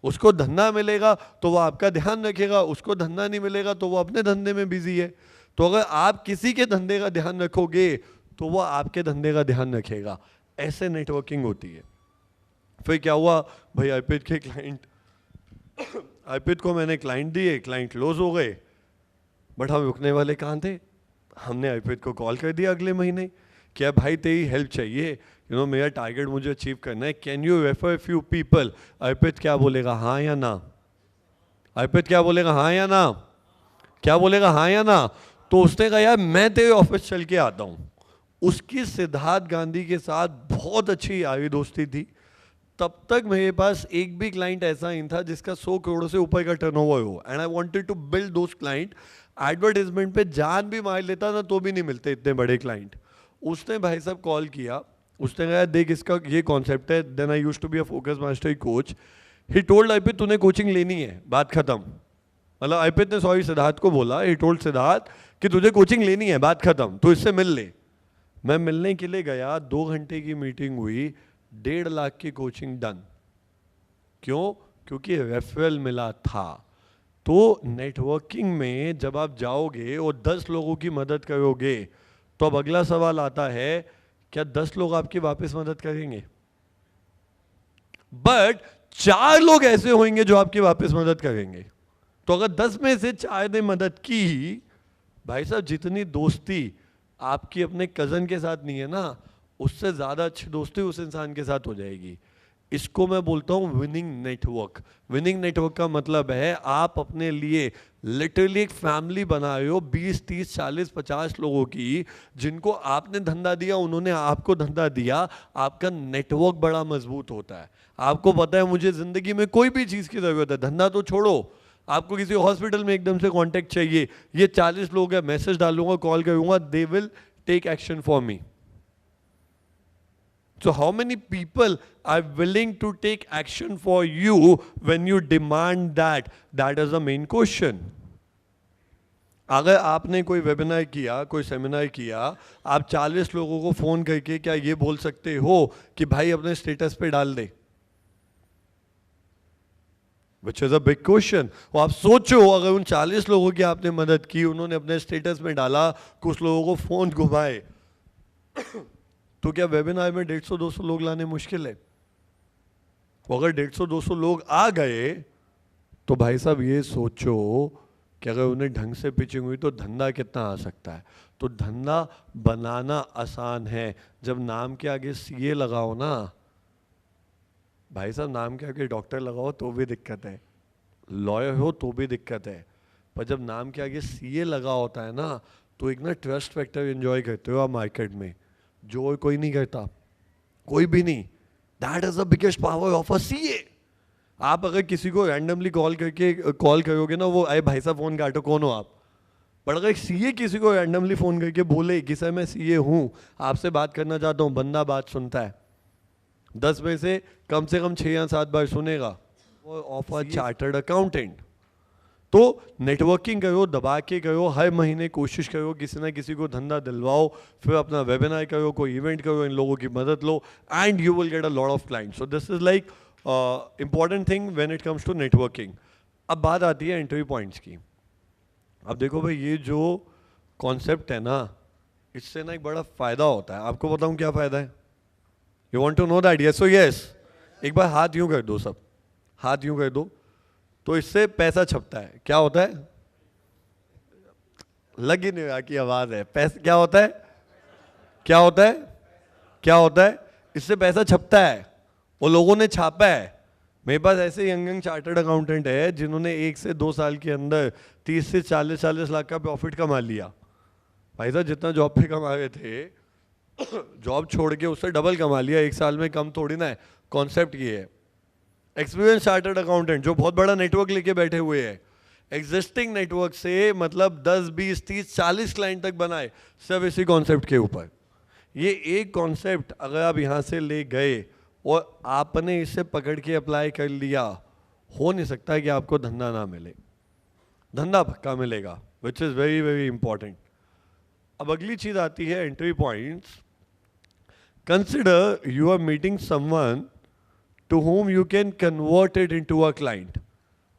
उसको धंधा मिलेगा तो वो आपका ध्यान रखेगा, उसको धंधा नहीं मिलेगा तो वो अपने धंधे में बिजी है। तो अगर आप किसी के धंधे का ध्यान रखोगे तो वो आपके धंधे का ध्यान रखेगा। ऐसे नेटवर्किंग होती है। फिर क्या हुआ भाई, अर्पित के क्लाइंट, अर्पित को मैंने क्लाइंट दिए, क्लाइंट क्लोज हो गए, बट हम रुकने वाले कहाँ थे। हमने अर्पित को कॉल कर दिया अगले महीने, क्या भाई तेरी हेल्प चाहिए, मेरा टारगेट मुझे अचीव करना है, can you refer few people. Arpit क्या बोलेगा, हाँ या ना। अर्पित क्या बोलेगा, हाँ या ना। क्या बोलेगा, हाँ या ना। तो उसने कहा यार मैं तेरे ऑफिस चल के आता हूँ। उसकी सिद्धार्थ गांधी के साथ बहुत अच्छी यारी दोस्ती थी। तब तक मेरे पास एक भी क्लाइंट ऐसा नहीं था जिसका 100 करोड़ से ऊपर का टर्नओवर हो, and I wanted to build those client. Advertisement पे जान भी मार लेता ना तो भी नहीं मिलते इतने बड़े क्लाइंट। उसने भाई साहब कॉल किया, उसने कहा देख इसका ये कॉन्सेप्ट है, then I used to be a focus master coach. He told Arpit तूने कोचिंग लेनी है, बात खत्म। मतलब अर्पित ने सॉरी सिद्धार्थ को बोला, ही टोल्ड सिद्धार्थ कि तुझे कोचिंग लेनी है, बात खत्म, तो इससे मिल ले। मैं मिलने के लिए गया, 2 घंटे की मीटिंग हुई, 1.5 लाख की कोचिंग डन। क्यों? क्योंकि रेफरल मिला था। तो नेटवर्किंग में जब आप जाओगे और 10 लोगों की मदद करोगे तो अब अगला सवाल आता है क्या 10 लोग आपकी वापस मदद करेंगे। बट 4 लोग ऐसे होंगे जो आपकी वापस मदद करेंगे। तो अगर 10 में से 4 ने मदद की, भाई साहब जितनी दोस्ती आपकी अपने कजन के साथ नहीं है ना, उससे ज्यादा अच्छी दोस्ती उस इंसान के साथ हो जाएगी। इसको मैं बोलता हूं विनिंग नेटवर्क। विनिंग नेटवर्क का मतलब है आप अपने लिए लिटरली एक फैमिली बना रहे हो, 20, 30, 40, 50 लोगों की, जिनको आपने धंधा दिया, उन्होंने आपको धंधा दिया। आपका नेटवर्क बड़ा मजबूत होता है। आपको पता है मुझे जिंदगी में कोई भी चीज की जरूरत है, धंधा तो छोड़ो, आपको किसी हॉस्पिटल में एकदम से कांटेक्ट चाहिए, ये 40 लोग हैं, मैसेज डालूंगा, कॉल करूंगा, they will take action for me. So how many people are willing to take action for you when you demand that? That is the main question. अगर आपने कोई वेबिनार किया, कोई सेमिनार किया, आप 40 लोगों को फोन करके क्या ये बोल सकते हो कि भाई अपने स्टेटस पे डाल दे? Which is a big question. और आप सोचो अगर उन 40 लोगों की आपने मदद की, उन्होंने अपने स्टेटस में डाला, कुछ लोगों को फोन घुमाए, तो क्या वेबिनार में 150-200 लोग लाने मुश्किल है? अगर 150-200 लोग आ गए तो भाई साहब ये सोचो कि अगर उन्हें ढंग से पिचिंग हुई तो धंधा कितना आ सकता है। तो धंधा बनाना आसान है। जब नाम के आगे सीए लगाओ ना भाई साहब, नाम के आगे डॉक्टर लगाओ तो भी दिक्कत है, लॉयर हो तो भी दिक्कत है, पर जब नाम के आगे सीए लगा होता है ना तो एक ना ट्रस्ट फैक्टर एंजॉय करते हो आप मार्केट में, जो कोई नहीं करता, कोई भी नहीं। That is the biggest power of a CA. आप अगर किसी को रैंडमली कॉल करोगे ना, वो अरे भाई साहब फोन काटो, कौन हो आप? पर अगर सीए किसी को रैंडमली फोन करके बोले कि सर मैं सीए हूँ, आपसे बात करना चाहता हूँ, बंदा बात सुनता है, 10 में से कम 6 या 7 बार सुनेगा। Of a chartered accountant. तो नेटवर्किंग करो, दबा के करो, हर महीने कोशिश करो किसी ना किसी को धंधा दिलवाओ, फिर अपना वेबिनार करो, कोई इवेंट करो, इन लोगों की मदद लो, and you will get a lot of clients. So this is like important thing when it comes to networking. अब बात आती है एंट्री पॉइंट्स की। अब देखो भाई, ये जो कॉन्सेप्ट है ना, इससे ना एक बड़ा फायदा होता है। आपको बताऊं क्या फायदा है? You want to know that? Yes और यस? एक बार हाथ यूं कर दो, सब हाथ यूं कर दो। तो इससे पैसा छपता है। क्या होता है? लग ही नहीं रहा की आवाज है। पैसा क्या होता है? क्या होता है? क्या होता है? इससे पैसा छपता है, वो लोगों ने छापा है। मेरे पास ऐसे यंग चार्टर्ड अकाउंटेंट है जिन्होंने 1 से 2 साल के अंदर 30 से 40 लाख का प्रॉफिट कमा लिया। भाई साहब जितना जॉब पे कमा रहे थे, जॉब छोड़ के उससे डबल कमा लिया 1 साल में। कम थोड़ी ना है। कॉन्सेप्ट ये है, एक्सपीरियंस चार्टर्ड अकाउंटेंट जो बहुत बड़ा नेटवर्क लेके बैठे हुए हैं, एग्जिस्टिंग नेटवर्क से मतलब 10, 20, 30, 40 क्लाइंट तक बनाए, सब इसी कॉन्सेप्ट के ऊपर। ये एक कॉन्सेप्ट अगर आप यहाँ से ले गए और आपने इसे पकड़ के अप्लाई कर लिया, हो नहीं सकता कि आपको धंधा ना मिले। धंधा पक्का मिलेगा, which is very very important. अब अगली चीज़ आती है entry points. Consider you are meeting someone to whom you can convert it into a client.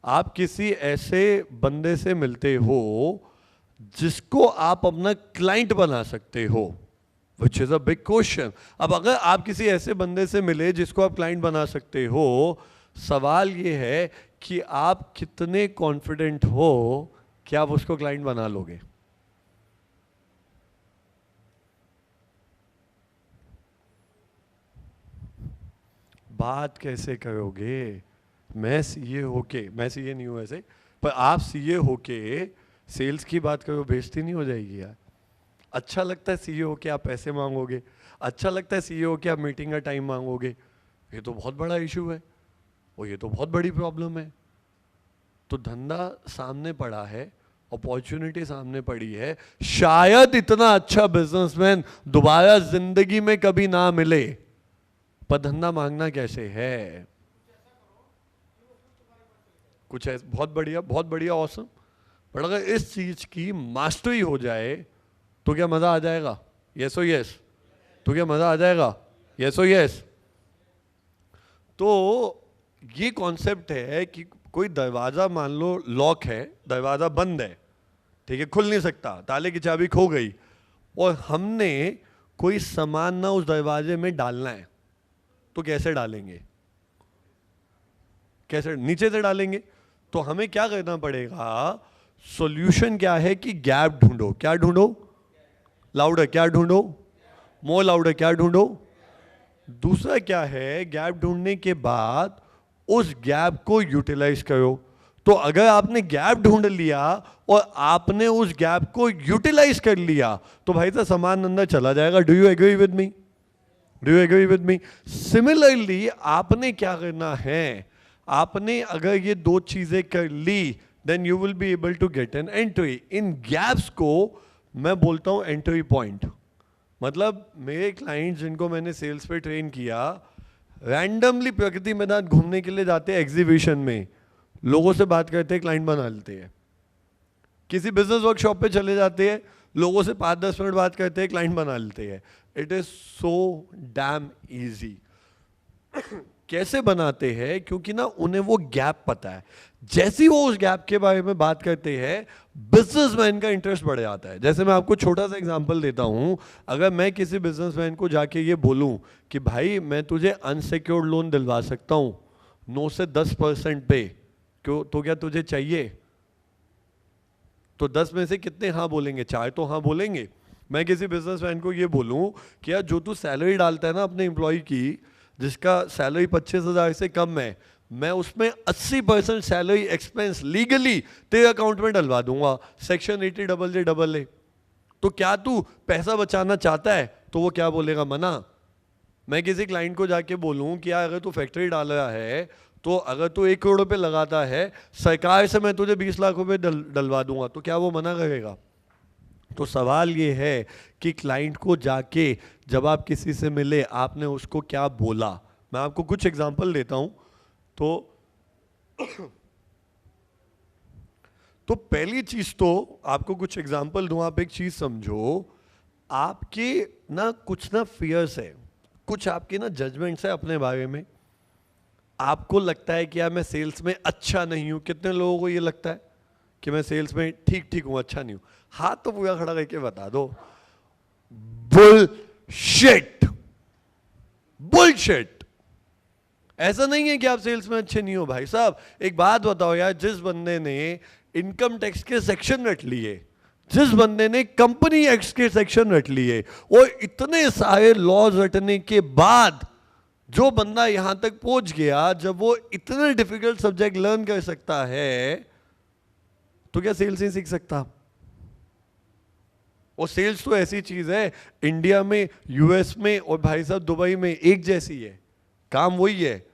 आप किसी ऐसे बंदे से मिलते हो जिसको आप अपना क्लाइंट बना सकते हो, which is a big question. अब अगर आप किसी ऐसे बंदे से मिले जिसको आप क्लाइंट बना सकते हो, सवाल ये है कि आप कितने कॉन्फिडेंट हो कि आप उसको क्लाइंट बना लोगे। बात कैसे करोगे? मैं सीए होके, मैं सीए नहीं हूँ ऐसे, पर आप सीए होके सेल्स की बात करो, बेइज्जती नहीं हो जाएगी यार? अच्छा लगता है सीए होके आप पैसे मांगोगे? अच्छा लगता है सीए होके आप मीटिंग का टाइम मांगोगे? ये तो बहुत बड़ा इशू है और ये तो बहुत बड़ी प्रॉब्लम है। तो धंधा सामने पड़ा है, अपॉर्चुनिटी सामने पड़ी है, शायद इतना अच्छा बिजनेसमैन दोबारा जिंदगी में कभी ना मिले, पर धंधा मांगना कैसे है? कुछ ऐसा बहुत बढ़िया ऑसम। पर अगर इस चीज की मास्टरी हो जाए तो क्या मजा आ जाएगा? यस और यस? तो क्या मजा आ जाएगा? यस और यस? तो ये कॉन्सेप्ट है कि कोई दरवाजा मान लो लॉक है, दरवाजा बंद है, ठीक है, खुल नहीं सकता, ताले की चाबी खो गई, और हमने कोई सामान ना उस दरवाजे में डालना है, तो कैसे डालेंगे? कैसे? नीचे से डालेंगे। तो हमें क्या करना पड़ेगा? सॉल्यूशन क्या है कि गैप ढूंढो। क्या ढूंढो? लाउडर। क्या ढूंढो? मोर लाउडर। क्या ढूंढो? दूसरा क्या है? गैप ढूंढने के बाद उस गैप को यूटिलाइज करो। तो अगर आपने गैप ढूंढ लिया और आपने उस गैप को यूटिलाइज कर लिया तो भाई साहब सामान अंदर चला जाएगा। Do you agree with me? Do you agree with me? Similarly आपने क्या करना है? आपने अगर ये 2 चीजें कर ली, then you will be able to get an entry. इन गैप्स को मैं बोलता हूं एंट्री पॉइंट। मतलब मेरे क्लाइंट जिनको मैंने सेल्स पे ट्रेन किया, रैंडमली प्रकृति मैदान घूमने के लिए जाते हैं, एग्जीबिशन में लोगों से बात करते हैं, क्लाइंट बना लेते हैं। किसी बिजनेस वर्कशॉप पे चले जाते हैं, लोगों से 5-10 मिनट बात करते हैं, क्लाइंट बना लेते हैं। It is so damn easy. कैसे बनाते हैं? क्योंकि ना उन्हें वो गैप पता है। जैसे ही वो उस गैप के बारे में बात करते हैं, बिजनेसमैन का इंटरेस्ट बढ़ जाता है। जैसे मैं आपको छोटा सा एग्जांपल देता हूं, अगर मैं किसी बिजनेसमैन को जाके ये बोलूं कि भाई मैं तुझे अनसिक्योर्ड लोन दिलवा सकता हूं 9 से 10% पे, क्यों, तो क्या तुझे चाहिए? तो 10 में से कितने हाँ बोलेंगे? 4 तो हाँ बोलेंगे। मैं किसी बिजनेसमैन को ये बोलूं कि यार जो तू सैलरी डालता है ना अपने एम्प्लॉय की, जिसका सैलरी 25,000 से कम है, मैं उसमें 80% सैलरी एक्सपेंस लीगली तेरे अकाउंट में डलवा दूंगा, सेक्शन 80JJAA। तो क्या तू पैसा बचाना चाहता है? तो वो क्या बोलेगा? मना। मैं किसी क्लाइंट को जाके बोलूं कि यार अगर तू फैक्ट्री डाल रहा है, तो अगर तू 1 करोड़ रुपए लगाता है, सरकार से मैं तुझे 20 लाख रुपए डलवा दूंगा, तो क्या वो मना करेगा? तो सवाल ये है कि क्लाइंट को जाके जब आप किसी से मिले, आपने उसको क्या बोला। मैं आपको कुछ एग्जांपल देता हूं। तो पहली चीज तो आपको कुछ एग्जांपल दूं, आप एक चीज समझो। आपके ना कुछ ना फियर्स है, कुछ आपके ना जजमेंट्स है अपने बारे में। आपको लगता है कि यार मैं सेल्स में अच्छा नहीं हूं। कितने लोगों को ये लगता है कि मैं सेल्स में ठीक ठीक हूं, अच्छा नहीं हूं? हाथ तो पूरा खड़ा करके बता दो। Bullshit, bullshit. ऐसा नहीं है कि आप सेल्स में अच्छे नहीं हो भाई साहब। एक बात बताओ यार, जिस बंदे ने इनकम टैक्स के सेक्शन रट लिए, जिस बंदे ने कंपनी एक्ट के सेक्शन रट लिए, और इतने सारे लॉज रटने के बाद जो बंदा यहां तक पहुंच गया, जब वो इतने डिफिकल्ट सब्जेक्ट लर्न कर सकता है, तो क्या सेल्स नहीं सीख सकता? और सेल्स तो ऐसी चीज है, इंडिया में, यूएस में और भाई साहब दुबई में एक जैसी है, काम वही है।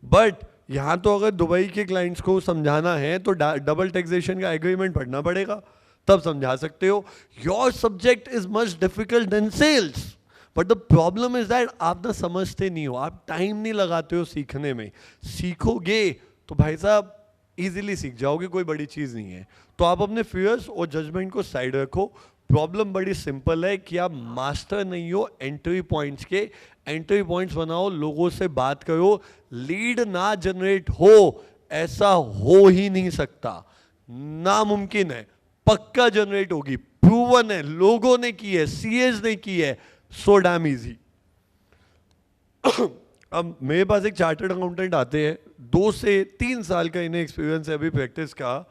बट यहां तो अगर दुबई के क्लाइंट्स को समझाना है तो डबल टैक्सेशन का एग्रीमेंट पढ़ना पड़ेगा, तब समझा सकते हो। Your subject is much difficult then sales, but the problem is that आप ना समझते नहीं हो, आप टाइम नहीं लगाते हो सीखने में। सीखोगे तो भाई साहब इजीली सीख जाओगे, कोई बड़ी चीज नहीं है। तो आप अपने फियर्स और जजमेंट को साइड रखो। प्रॉब्लम बड़ी सिंपल है कि आप मास्टर नहीं हो एंट्री पॉइंट्स के। एंट्री पॉइंट्स बनाओ, लोगों से बात करो। लीड ना जनरेट हो, ऐसा हो ही नहीं सकता, नामुमकिन है। पक्का जनरेट होगी, प्रूवन है, लोगों ने की है, सीएस ने की है। So damn easy. अब मेरे पास एक चार्टर्ड अकाउंटेंट आते हैं, 2 से 3 साल का इन्हें एक्सपीरियंस है अभी प्रैक्टिस का।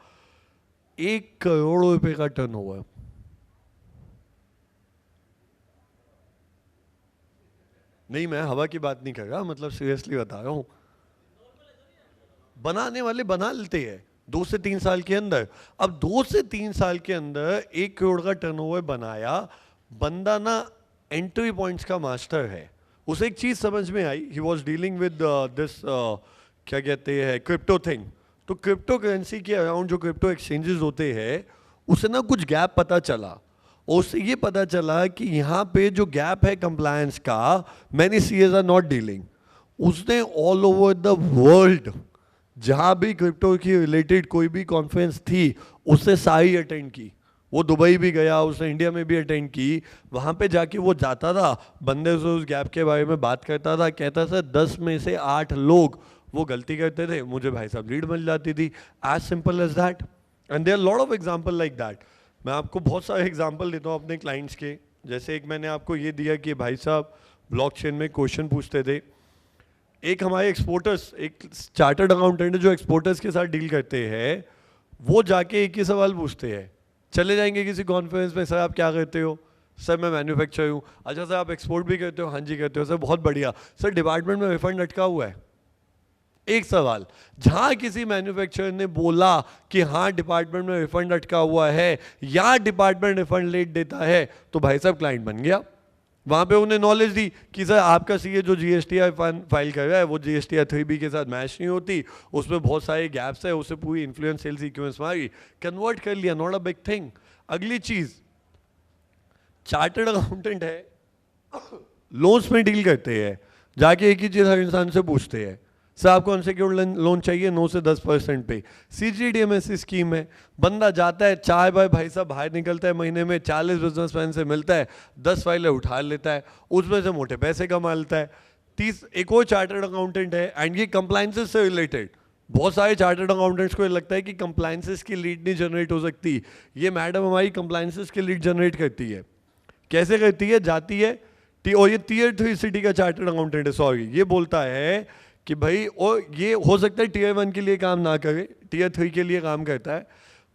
1 करोड़ रुपए का टर्नओवर। नहीं, मैं हवा की बात नहीं कर रहा, मतलब सीरियसली बता रहा हूं। बनाने वाले बना लेते हैं 2 से 3 साल के अंदर। अब 2 से 3 साल के अंदर 1 करोड़ का टर्नओवर बनाया बंदा ना, एंट्री पॉइंट्स का मास्टर है। उसे एक चीज समझ में आई, he was dealing with this क्या कहते हैं, क्रिप्टो थिंग। तो क्रिप्टो करेंसी के अराउंड जो क्रिप्टो एक्सचेंजेस होते हैं, उसे ना कुछ गैप पता चला। और उससे ये पता चला कि यहाँ पे जो गैप है कंप्लायंस का, many CS are not dealing. उसने ऑल ओवर द वर्ल्ड जहाँ भी क्रिप्टो की रिलेटेड कोई भी कॉन्फ्रेंस थी, उससे सारी अटेंड की। वो दुबई भी गया, उसने इंडिया में भी अटेंड की। वहाँ पे जाके वो जाता था, बंदे से उस गैप के बारे में बात करता था, कहता था 10 में से 8 लोग वो गलती करते थे, मुझे भाई साहब लीड मिल जाती थी। As simple as that. And there lot of example like that. मैं आपको बहुत सारे एग्जाम्पल देता हूँ अपने क्लाइंट्स के। जैसे एक मैंने आपको ये दिया कि भाई साहब ब्लॉकचेन में क्वेश्चन पूछते थे। एक हमारे एक्सपोर्टर्स, एक चार्टर्ड अकाउंटेंट जो एक्सपोर्टर्स के साथ डील करते हैं, वो जाके एक ही सवाल पूछते हैं। चले जाएंगे किसी कॉन्फ्रेंस में, सर आप क्या करते हो? सर मैं मैन्युफैक्चरर हूँ। अच्छा सर आप एक्सपोर्ट भी करते हो? हाँ जी करते हो। सर बहुत बढ़िया। सर डिपार्टमेंट में रिफंड अटका हुआ है? एक सवाल। जहां किसी मैन्युफैक्चरर ने बोला कि हाँ डिपार्टमेंट में रिफंड अटका हुआ है या डिपार्टमेंट रिफंड लेट देता है, तो भाई साहब क्लाइंट बन गया। वहां पे उन्हें नॉलेज दी कि सर आपका सीए जो जीएसटीआई फाइल कर रहा है, वो जीएसटीआई 3B के साथ मैच नहीं होती, उसमें बहुत सारे गैप्स है, उसे पूरी इन्फ्लुएंस सेल्स सीक्वेंस मारी, कन्वर्ट कर लिया, नॉट अ बिग थिंग। अगली चीज, चार्टर्ड अकाउंटेंट है, लोन्स में डील करते हैं, जाके एक ही चीज़ हर इंसान से पूछते हैं, सर आपको अनसिक्योर्ड लोन चाहिए, 9 से 10% पे। CGTMSE स्कीम है, बंदा जाता है, चाय बाय भाई साहब बाहर निकलता है, महीने में 40 बिजनेसमैन से मिलता है, 10 फाइलें उठा लेता है, उसमें से मोटे पैसे कमा लेता है। 30 एक और चार्टर्ड अकाउंटेंट है, एंड ये कंप्लाइंसेस से रिलेटेड, बहुत सारे चार्टर्ड अकाउंटेंट्स को ये लगता है कि कंप्लाइंसेस की लीड नहीं जनरेट हो सकती। ये मैडम हमारी कंप्लाइंसेस की लीड जनरेट करती है। कैसे करती है? जाती है और ये Tier 3 सिटी का चार्टर्ड अकाउंटेंट है, सॉरी, ये बोलता है कि भाई, और ये हो सकता है Tier 1 के लिए काम ना करे, Tier 3 के लिए काम करता है,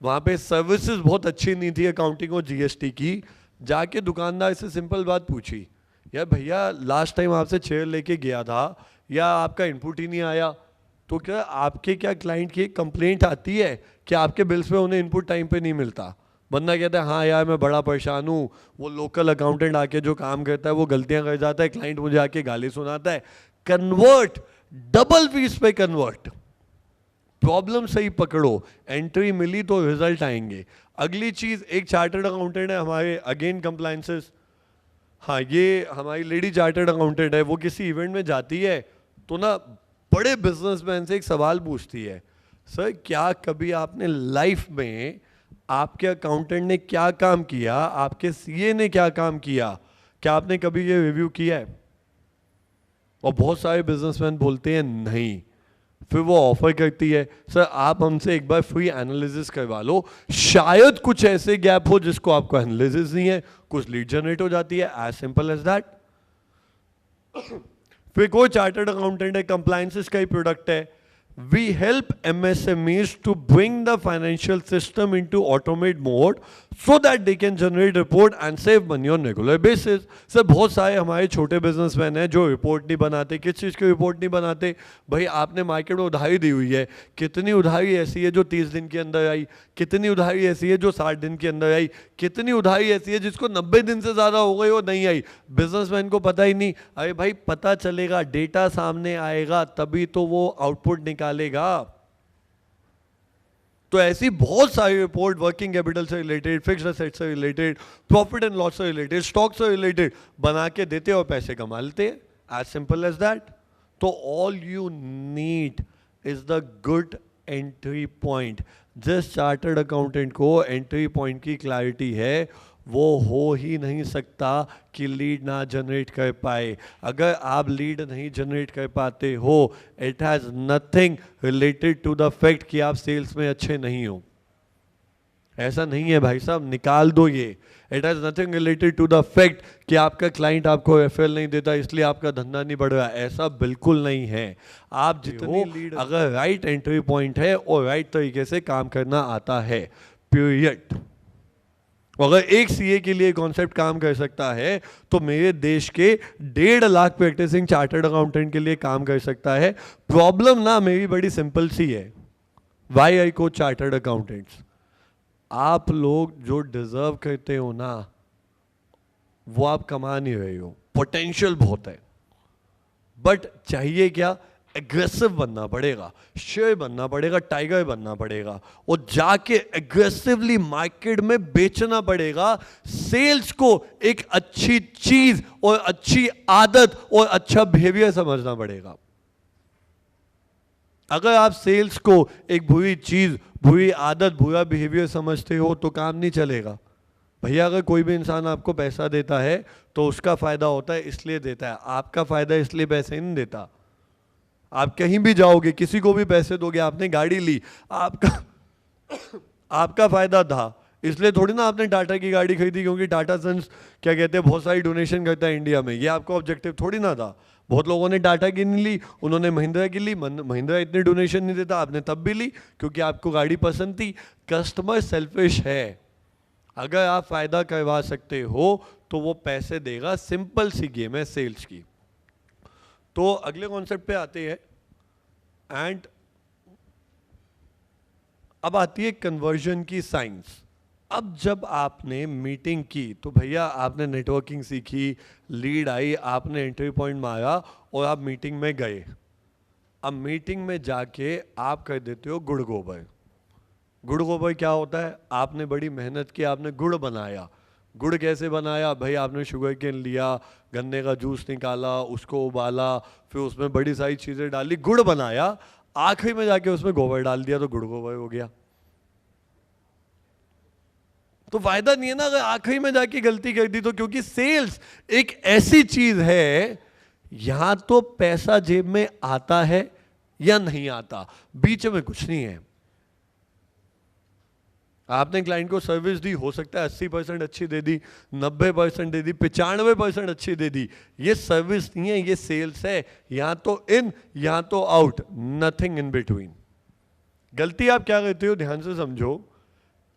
वहाँ पे सर्विसेज बहुत अच्छी नहीं थी अकाउंटिंग और GST की। जाके दुकानदार से सिंपल बात पूछी, यार भैया लास्ट टाइम आपसे चेयर लेके गया था, या आपका इनपुट ही नहीं आया, तो क्या आपके क्या क्लाइंट की कंप्लेंट आती है कि आपके बिल्स में उन्हें इनपुट टाइम पे नहीं मिलता? बंदा कहता है हाँ यार मैं बड़ा परेशान हूँ, वो लोकल अकाउंटेंट आके जो काम करता है वो गलतियां कर जाता है, क्लाइंट मुझे आके गाली सुनाता है। कन्वर्ट, डबल फीस पे कन्वर्ट, प्रॉब्लम सही पकड़ो, एंट्री मिली तो रिजल्ट आएंगे। अगली चीज, एक चार्टर्ड अकाउंटेंट है हमारे, अगेन कंप्लायंसेस, हाँ ये हमारी लेडी चार्टर्ड अकाउंटेंट है, वो किसी इवेंट में जाती है तो ना बड़े बिजनेसमैन से एक सवाल पूछती है, सर क्या कभी आपने लाइफ में, आपके अकाउंटेंट ने क्या काम किया, आपके CA ने क्या काम किया, क्या आपने कभी ये रिव्यू किया है? और बहुत सारे बिजनेसमैन बोलते हैं नहीं। फिर वो ऑफर करती है, सर आप हमसे एक बार फ्री एनालिसिस करवा लो, शायद कुछ ऐसे गैप हो जिसको आपको एनालिसिस नहीं है, कुछ लीड जनरेट हो जाती है, एज सिंपल एज दैट। फिर कोई चार्टर्ड अकाउंटेंट है, कंप्लायंसेस का ही प्रोडक्ट है, we help MSMEs to bring the financial system into automate mode so that they can generate report and save money on regular basis। Sir बहुत सारे हमारे छोटे businessman हैं जो रिपोर्ट नहीं बनाते। किस चीज़ की रिपोर्ट नहीं बनाते? भाई आपने मार्केट में उधारी दी हुई है, कितनी उधारी ऐसी है जो 30 दिन के अंदर आई, कितनी उधारी ऐसी है जो 60 दिन के अंदर आई, कितनी उधारी ऐसी है जिसको 90 दिन से ज़्यादा हो गई और नहीं आई, बिजनेसमैन को पता ही नहीं। अरे भाई पता चलेगा, डेटा सामने आएगा तभी तो वो आउटपुट निकालेगा। तो ऐसी बहुत सारी रिपोर्ट, वर्किंग कैपिटल से रिलेटेड, फिक्स्ड एसेट से रिलेटेड, प्रॉफिट एंड लॉस से रिलेटेड, स्टॉक से रिलेटेड बना के देते और पैसे कमा लेते हैं, एज सिंपल एज दैट। तो all you need is the good entry point. जिस चार्टर्ड अकाउंटेंट को एंट्री पॉइंट की क्लैरिटी है, वो हो ही नहीं सकता कि लीड ना जनरेट कर पाए। अगर आप लीड नहीं जनरेट कर पाते हो, it has nothing related to the fact कि आप सेल्स में अच्छे नहीं हो। ऐसा नहीं है भाई साहब, निकाल दो ये। It has nothing related to the fact कि आपका क्लाइंट आपको रेफरल नहीं देता इसलिए आपका धंधा नहीं बढ़ रहा, ऐसा बिल्कुल नहीं है। आप जितनी लीड, अगर राइट एंट्री पॉइंट है और राइट तरीके से काम करना आता है, पीरियड। अगर एक CA के लिए कॉन्सेप्ट काम कर सकता है तो मेरे देश के 1.5 लाख प्रैक्टिसिंग चार्टर्ड अकाउंटेंट के लिए काम कर सकता है। प्रॉब्लम ना मेरी बड़ी सिंपल सी है, वाई आई को चार्टर्ड अकाउंटेंट्स, आप लोग जो डिजर्व करते हो ना वो आप कमा नहीं रहे हो। पोटेंशियल बहुत है, बट चाहिए क्या? एग्रेसिव बनना पड़ेगा, शेर बनना पड़ेगा, टाइगर बनना पड़ेगा, और जाके एग्रेसिवली मार्केट में बेचना पड़ेगा। सेल्स को एक अच्छी चीज और अच्छी आदत और अच्छा बिहेवियर समझना पड़ेगा। अगर आप सेल्स को एक बुरी चीज, बुरी आदत, बुरा बिहेवियर समझते हो तो काम नहीं चलेगा। भैया अगर कोई भी इंसान आपको पैसा देता है तो उसका फायदा होता है इसलिए देता है, आपका फायदा इसलिए पैसे नहीं देता। आप कहीं भी जाओगे, किसी को भी पैसे दोगे, आपने गाड़ी ली, आपका फायदा था, इसलिए थोड़ी ना आपने टाटा की गाड़ी खरीदी क्योंकि टाटा सन्स क्या कहते हैं बहुत सारी डोनेशन करता है इंडिया में, ये आपका ऑब्जेक्टिव थोड़ी ना था। बहुत लोगों ने टाटा की नहीं ली, उन्होंने महिंद्रा की ली, महिंद्रा इतने डोनेशन नहीं देता, आपने तब भी ली क्योंकि आपको गाड़ी पसंद थी। कस्टमर सेल्फिश है, अगर आप फायदा करवा सकते हो तो वो पैसे देगा। सिंपल सी गेम है सेल्स की। तो अगले कॉन्सेप्ट पे आते हैं, एंड अब आती है कन्वर्जन की साइंस। अब जब आपने मीटिंग की तो भैया आपने नेटवर्किंग सीखी, लीड आई, आपने एंट्री पॉइंट मारा और आप मीटिंग में गए। अब मीटिंग में जाके आप कर देते हो गुड़ गोबर। गुड़ गोबर क्या होता है? आपने बड़ी मेहनत की, आपने गुड़ बनाया, गुड़ कैसे बनाया भाई? आपने शुगर केन लिया, गन्ने का जूस निकाला, उसको उबाला, फिर उसमें बड़ी सारी चीजें डाली, गुड़ बनाया, आखिरी में जाके उसमें गोबर डाल दिया तो गुड़ गोबर हो गया। तो फायदा नहीं है ना अगर आखिरी में जाके गलती कर दी तो, क्योंकि सेल्स एक ऐसी चीज है, यहां तो पैसा जेब में आता है या नहीं आता, बीच में कुछ नहीं है। आपने क्लाइंट को सर्विस दी, हो सकता है 80% अच्छी दे दी, 90% दे दी, 95% अच्छी दे दी, ये सर्विस नहीं है, ये सेल्स है। यहां तो इन, यहां तो आउट, नथिंग इन बिटवीन। गलती आप क्या करते हो ध्यान से समझो।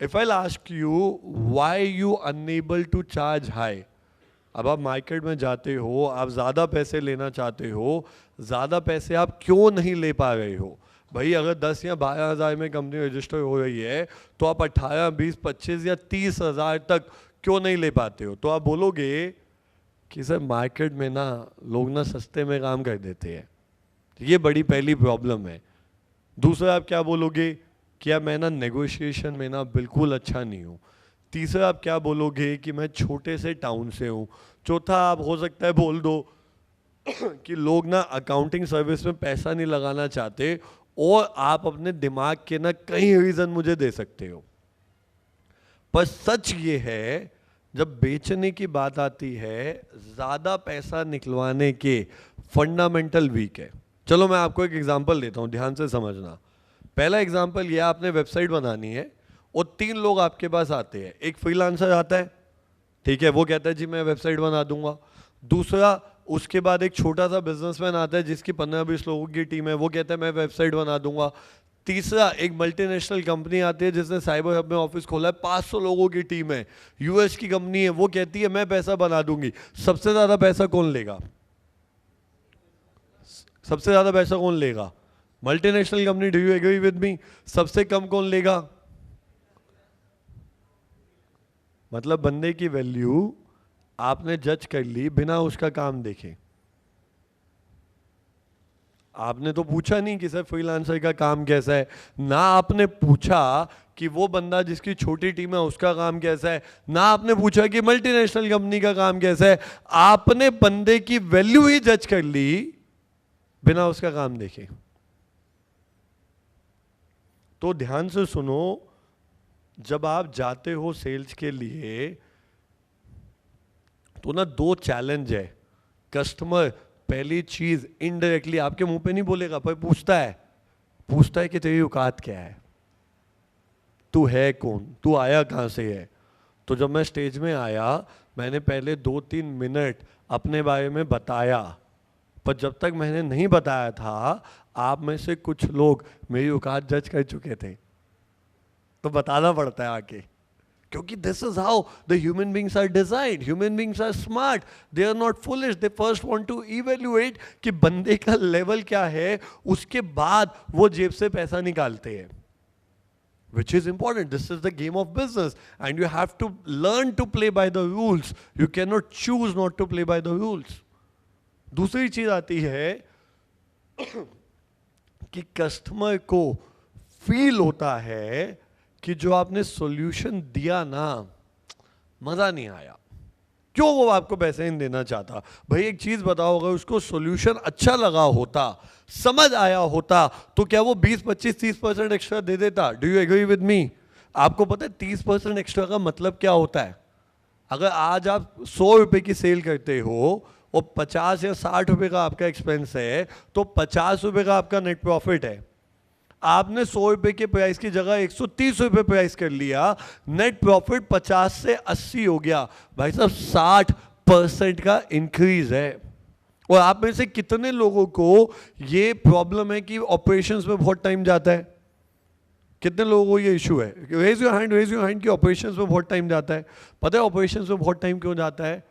If I ask you why you unable to charge high, अब आप मार्केट में जाते हो, आप ज्यादा पैसे लेना चाहते हो, ज्यादा पैसे आप क्यों नहीं ले पा रहे हो? भाई अगर 10 या 12 हज़ार में कंपनी रजिस्टर हो रही है तो आप 18, 20, 25 या 30 हज़ार तक क्यों नहीं ले पाते हो? तो आप बोलोगे कि सर मार्केट में ना लोग ना सस्ते में काम कर देते हैं, ये बड़ी पहली प्रॉब्लम है। दूसरा आप क्या बोलोगे कि यार मैं ना नेगोशिएशन में ना बिल्कुल अच्छा नहीं हूँ। तीसरा आप क्या बोलोगे कि मैं छोटे से टाउन से हूँ। चौथा आप हो सकता है बोल दो कि लोग ना अकाउंटिंग सर्विस में पैसा नहीं लगाना चाहते, और आप अपने दिमाग के ना कई रीजन मुझे दे सकते हो। पर सच ये है, जब बेचने की बात आती है, ज्यादा पैसा निकलवाने के फंडामेंटल वीक है। चलो मैं आपको एक एग्जांपल देता हूं, ध्यान से समझना। पहला एग्जांपल ये, आपने वेबसाइट बनानी है और 3 लोग आपके पास आते हैं। एक फ्रीलांसर आता है, ठीक है, वो कहता है जी मैं वेबसाइट बना दूंगा। दूसरा, उसके बाद एक छोटा सा बिजनेसमैन आता है जिसकी 15-20 लोगों की टीम है, वो कहता है मैं वेबसाइट बना दूंगा। तीसरा, एक मल्टीनेशनल कंपनी आती है जिसने साइबर हब में ऑफिस खोला है, 500 लोगों की टीम है, यूएस की कंपनी है, वो कहती है मैं पैसा बना दूंगी। सबसे ज्यादा पैसा कौन लेगा? सबसे ज्यादा पैसा कौन लेगा? Multinational company. Do you agree with me? सबसे कम कौन लेगा? मतलब बंदे की वैल्यू आपने जज कर ली बिना उसका काम देखे। आपने तो पूछा नहीं कि सर फ्रीलांसर का काम कैसा है, ना आपने पूछा कि वो बंदा जिसकी छोटी टीम है उसका काम कैसा है, ना आपने पूछा कि मल्टीनेशनल कंपनी का काम कैसा है। आपने बंदे की वैल्यू ही जज कर ली बिना उसका काम देखे। तो ध्यान से सुनो, जब आप जाते हो सेल्स के लिए तो ना 2 चैलेंज है। कस्टमर पहली चीज इनडायरेक्टली आपके मुंह पे नहीं बोलेगा, पर पूछता है कि तेरी औकात क्या है, तू है कौन, तू आया कहां से है। तो जब मैं स्टेज में आया, मैंने पहले 2-3 मिनट अपने बारे में बताया, पर जब तक मैंने नहीं बताया था, आप में से कुछ लोग मेरी औकात जज कर चुके थे। तो बताना पड़ता है आके, क्योंकि this is how the human beings are designed. Human beings are smart, they are not foolish. They first want to evaluate कि बंदे का लेवल क्या है, उसके बाद वो जेब से पैसा निकालते हैं, which is important. This is the game of business and you have to learn to play by the rules. You cannot choose not to play by the rules. दूसरी चीज आती है कि कस्टमर को फील होता है कि जो आपने सॉल्यूशन दिया ना, मजा नहीं आया, क्यों वो आपको पैसे नहीं देना चाहता। भाई एक चीज बताओ, अगर उसको सॉल्यूशन अच्छा लगा होता, समझ आया होता, तो क्या वो 20, 25, 30% एक्स्ट्रा दे देता? Do you agree with me? आपको पता है 30% एक्स्ट्रा का मतलब क्या होता है? अगर आज आप 100 रुपए की सेल करते हो और 50 या 60 रुपए का आपका एक्सपेंस है, तो 50 रुपए का आपका नेट प्रॉफिट है। आपने 100 रुपए के प्राइस की जगह 130 रुपए प्राइस कर लिया, नेट प्रॉफिट 50 से 80 हो गया। भाई साहब 60% का इंक्रीज है। और आप में से कितने लोगों को ये प्रॉब्लम है कि ऑपरेशंस में बहुत टाइम जाता है? कितने लोगों को ये इशू है? रेज योर हैंड कि ऑपरेशंस में बहुत टाइम जाता है। पता है ऑपरेशंस में बहुत टाइम क्यों जाता है?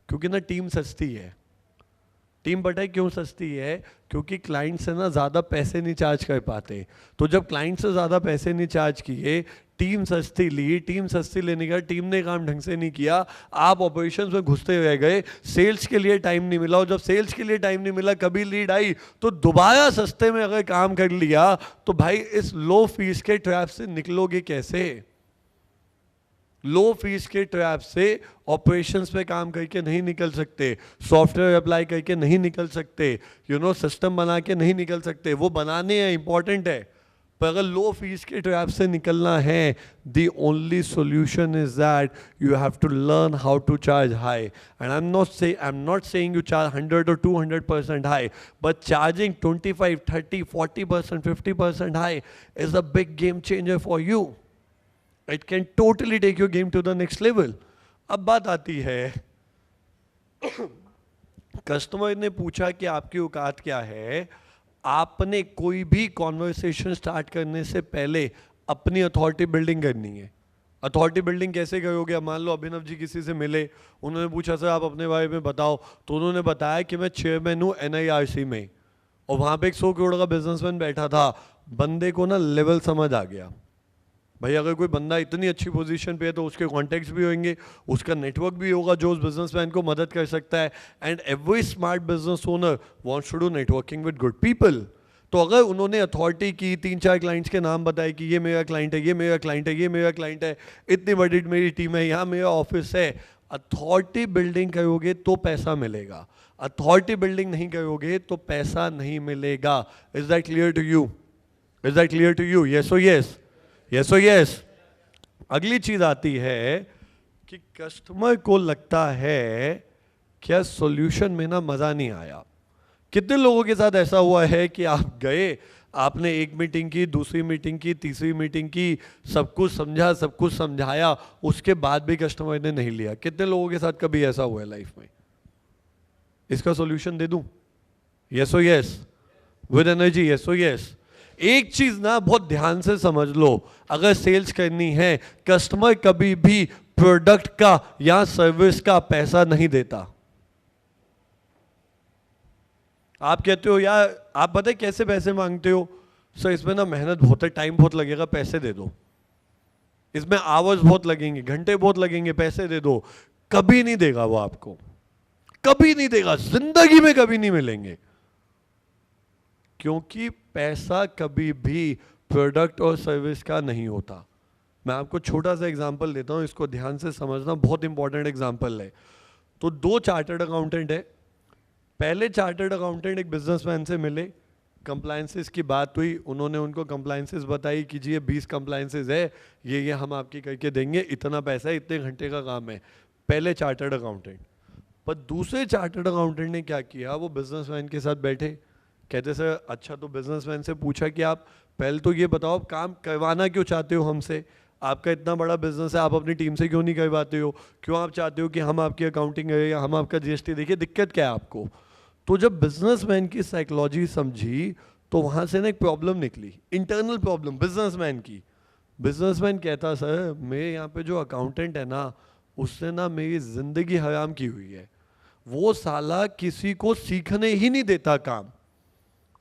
क्योंकि ना टीम सस्ती है। टीम पता है क्यों सस्ती है? क्योंकि क्लाइंट से ना ज़्यादा पैसे नहीं चार्ज कर पाते। तो जब क्लाइंट से ज़्यादा पैसे नहीं चार्ज किए, टीम सस्ती ली, टीम सस्ती लेने का टीम ने काम ढंग से नहीं किया, आप ऑपरेशंस में घुसते रह गए, सेल्स के लिए टाइम नहीं मिला। और जब सेल्स के लिए टाइम नहीं मिला, कभी लीड आई तो दोबारा सस्ते में अगर काम कर लिया, तो भाई इस लो फीस के ट्रैप से निकलोगे कैसे? लो फीस के ट्रैप से ऑपरेशंस पे काम करके नहीं निकल सकते, सॉफ्टवेयर अप्लाई करके नहीं निकल सकते, सिस्टम बना के नहीं निकल सकते। वो बनाने हैं, इंपॉर्टेंट है, पर अगर लो फीस के ट्रैप से निकलना है, the only solution is that you have to learn how to charge high. And I am not saying you charge 100 or 200% high, but charging 25, 30, 40%, 50% high is a big game changer for you. It can totally take your game to the next level. अब बात आती है, customer ने पूछा कि आपकी औकात क्या है। आपने कोई भी कॉन्वर्सेशन स्टार्ट करने से पहले अपनी अथॉरिटी बिल्डिंग करनी है। अथॉरिटी बिल्डिंग कैसे करोगे? अब मान लो अभिनव जी किसी से मिले, उन्होंने पूछा सर आप अपने बारे में बताओ, तो उन्होंने बताया कि मैं चेयरमैन हूँ NIRC में, और वहाँ पे एक 100 करोड़ का बिजनेसमैन बैठा था। बंदे को ना लेवल समझ आ गया, भाई अगर कोई बंदा इतनी अच्छी पोजीशन पे है तो उसके कॉन्टेक्ट्स भी होंगे, उसका नेटवर्क भी होगा जो उस बिजनेसमैन को मदद कर सकता है। And every smart business owner wants to do networking with good people. तो अगर उन्होंने अथॉरिटी की 3-4 क्लाइंट्स के नाम बताए कि ये मेरा क्लाइंट है, ये मेरा क्लाइंट है, ये मेरा क्लाइंट है, इतनी बड़ी मेरी टीम है, यहाँ मेरा ऑफिस है, अथॉरिटी बिल्डिंग करोगे तो पैसा मिलेगा। अथॉरिटी बिल्डिंग नहीं करोगे तो पैसा नहीं मिलेगा। Is that clear to you? Is that clear to you? Yes और यस? यस और यस? अगली चीज आती है कि कस्टमर को लगता है क्या सॉल्यूशन में ना मजा नहीं आया। कितने लोगों के साथ ऐसा हुआ है कि आप गए, आपने एक मीटिंग की, दूसरी मीटिंग की, तीसरी मीटिंग की, सब कुछ समझा, सब कुछ समझाया, उसके बाद भी कस्टमर ने नहीं लिया? कितने लोगों के साथ कभी ऐसा हुआ है लाइफ में? इसका सॉल्यूशन दे दूं? यस और यस? विद एनर्जी, यस और यस? एक चीज ना बहुत ध्यान से समझ लो, अगर सेल्स करनी है, कस्टमर कभी भी प्रोडक्ट का या सर्विस का पैसा नहीं देता। आप कहते हो यार, आप पता है कैसे पैसे मांगते हो? सर इसमें ना मेहनत बहुत है, टाइम बहुत लगेगा, पैसे दे दो। इसमें आवर्स बहुत लगेंगे, घंटे बहुत लगेंगे, पैसे दे दो। कभी नहीं देगा वो आपको, कभी नहीं देगा, जिंदगी में कभी नहीं मिलेंगे। क्योंकि पैसा कभी भी प्रोडक्ट और सर्विस का नहीं होता। मैं आपको छोटा सा एग्जांपल देता हूं, इसको ध्यान से समझना, बहुत इंपॉर्टेंट एग्जांपल है। तो 2 चार्टर्ड अकाउंटेंट है। पहले चार्टर्ड अकाउंटेंट एक बिजनेसमैन से मिले, कंप्लायंसेस की बात हुई, उन्होंने उनको कंप्लायंसेस बताई कि जी ये 20 कंप्लायंसेस है, ये हम आपकी करके देंगे, इतना पैसा है, इतने घंटे का काम है। पहले चार्टर्ड अकाउंटेंट। पर दूसरे चार्टर्ड अकाउंटेंट ने क्या किया, वो बिजनेसमैन के साथ बैठे, कहते सर अच्छा, तो बिजनेसमैन से पूछा कि आप पहले तो ये बताओ आप काम करवाना क्यों चाहते हो हमसे? आपका इतना बड़ा बिजनेस है, आप अपनी टीम से क्यों नहीं करवाते हो? क्यों आप चाहते हो कि हम आपकी अकाउंटिंग करें या हम आपका GST देखिए, दिक्कत क्या है आपको? तो जब बिजनेसमैन की साइकोलॉजी समझी तो वहाँ से ना एक प्रॉब्लम निकली, इंटरनल प्रॉब्लम बिजनेसमैन की। बिजनेसमैन कहता सर मेरे यहाँ पे जो अकाउंटेंट है ना, उसने ना मेरी ज़िंदगी हराम की हुई है। वो साला किसी को सीखने ही नहीं देता काम।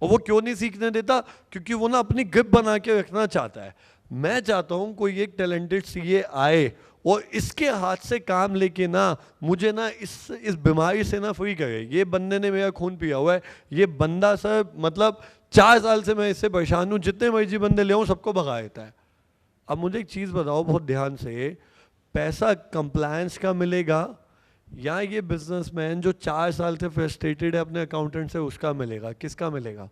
और वो क्यों नहीं सीखने देता? क्योंकि वो ना अपनी ग्रिप बना के रखना चाहता है। मैं चाहता हूं कोई एक टैलेंटेड CA आए और इसके हाथ से काम लेके ना मुझे ना इस बीमारी से ना फ्री करे। ये बंदे ने मेरा खून पिया हुआ है, ये बंदा सर मतलब 4 साल से मैं इससे परेशान हूं, जितने मर्जी बंदे ले आऊं सबको भगा देता है। अब मुझे एक चीज़ बताओ बहुत ध्यान से, पैसा कंप्लायंस का मिलेगा या ये बिजनेसमैन जो 4 साल से फ्रस्ट्रेटेड है अपने अकाउंटेंट से, उसका मिलेगा? किसका मिलेगा?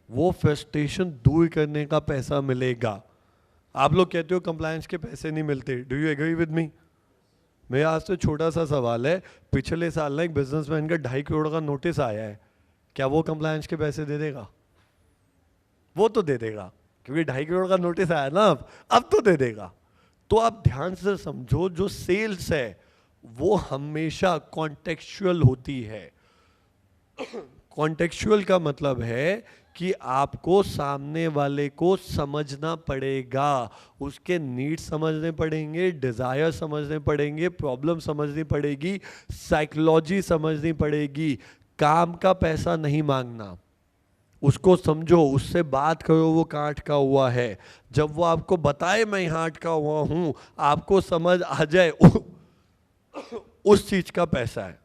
वो फ्रस्ट्रेशन दूर करने का पैसा मिलेगा। आप लोग कहते हो कंप्लायंस के पैसे नहीं मिलते, do you agree with me? मेरा आज से छोटा सा सवाल है, पिछले साल ना एक बिजनेसमैन का 2.5 करोड़ का नोटिस आया है, क्या वो कंप्लायंस के पैसे दे देगा? वो तो दे देगा, क्योंकि 2.5 करोड़ का नोटिस आया ना, अब तो दे देगा। तो आप ध्यान से समझो, जो सेल्स है वो हमेशा कॉन्टेक्चुअल होती है। कॉन्टेक्चुअल का मतलब है कि आपको सामने वाले को समझना पड़ेगा, उसके नीड समझने पड़ेंगे, डिजायर समझने पड़ेंगे, प्रॉब्लम समझनी पड़ेगी, साइकोलॉजी समझनी पड़ेगी। काम का पैसा नहीं मांगना, उसको समझो, उससे बात करो वो कहाँ अटका हुआ है। जब वो आपको बताए मैं यहाँ अटका हुआ हूँ, आपको समझ आ जाए उस चीज का पैसा है।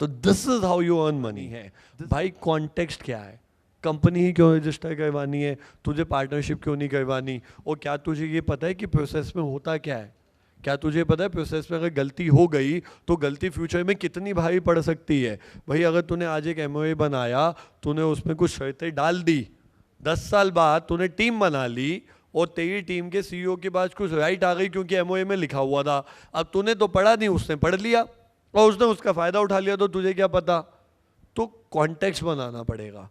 तो this is how you earn money है भाई। कॉन्टेक्स्ट क्या है? कंपनी ही क्यों रजिस्टर करवानी है, तुझे पार्टनरशिप क्यों नहीं करवानी, और क्या तुझे ये पता है कि प्रोसेस में होता क्या है, क्या तुझे पता है प्रोसेस में अगर गलती हो गई तो गलती फ्यूचर में कितनी भारी पड़ सकती है। भाई अगर तूने आज एक एमओए बनाया, तूने उसमें कुछ शर्तें डाल दी, 10 साल बाद तूने टीम बना ली और तेरी टीम के सीईओ के पास कुछ राइट आ गई क्योंकि एमओए में लिखा हुआ था। अब तूने तो पढ़ा नहीं, उसने पढ़ लिया और उसने उसका फायदा उठा लिया, तो तुझे क्या पता। तो कॉन्टेक्स्ट बनाना पड़ेगा।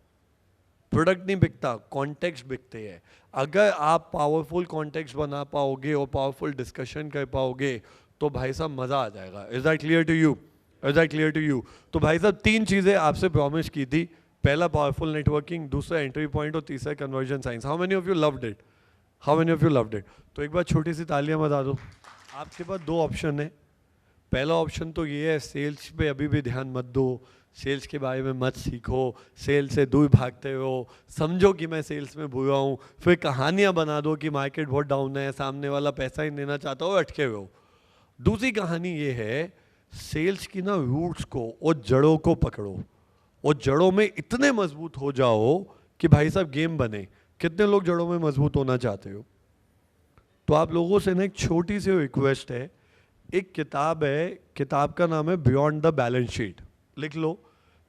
प्रोडक्ट नहीं बिकता, कॉन्टेक्स्ट बिकते हैं। अगर आप पावरफुल कॉन्टेक्स्ट बना पाओगे और पावरफुल डिस्कशन कर पाओगे तो भाई साहब मज़ा आ जाएगा। Is that clear to you? Is that clear to you? तो भाई साहब 3 चीज़ें आपसे प्रॉमिस की थी, पहला पावरफुल नेटवर्किंग, दूसरा एंट्री पॉइंट और तीसरा conversion science. How many of you loved it? How many of you loved it? तो एक बार छोटी सी तालियां बता दो। आपके पास 2 ऑप्शन है। पहला ऑप्शन तो ये है, सेल्स पे अभी भी ध्यान मत दो, सेल्स के बारे में मत सीखो, सेल्स से दूर भागते हो, समझो कि मैं सेल्स में बुरा हूँ, फिर कहानियाँ बना दो कि मार्केट बहुत डाउन है, सामने वाला पैसा ही देना चाहता हो, अटके हुए हो। दूसरी कहानी ये है, सेल्स की ना रूट्स को और जड़ों को पकड़ो और जड़ों में इतने मजबूत हो जाओ कि भाई साहब गेम बने। कितने लोग जड़ों में मजबूत होना चाहते हो? तो आप लोगों से ना एक छोटी सी रिक्वेस्ट है, एक किताब है, किताब का नाम है बियॉन्ड द बैलेंस शीट, लिख लो।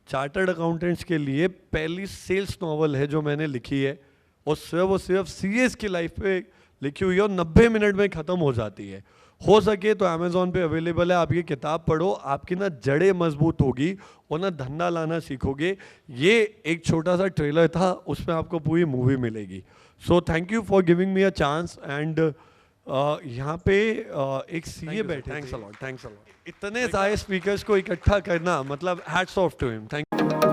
चार्टर्ड अकाउंटेंट्स के लिए पहली सेल्स नॉवल है जो मैंने लिखी है, और सिर्फ सीएस की लाइफ पे लिखी हुई है और 90 मिनट में ख़त्म हो जाती है। हो सके तो अमेज़ॉन पे अवेलेबल है, आप ये किताब पढ़ो, आपकी ना जड़ें मजबूत होगी और ना धंधा लाना सीखोगे। ये एक छोटा सा ट्रेलर था, उसमें आपको पूरी मूवी मिलेगी। So thank you for giving me a chance. And यहाँ पे एक सीए बैठे, thanks a lot, thanks a lot. इतने सारे स्पीकर्स को इकट्ठा करना, मतलब hats off to him, thank you.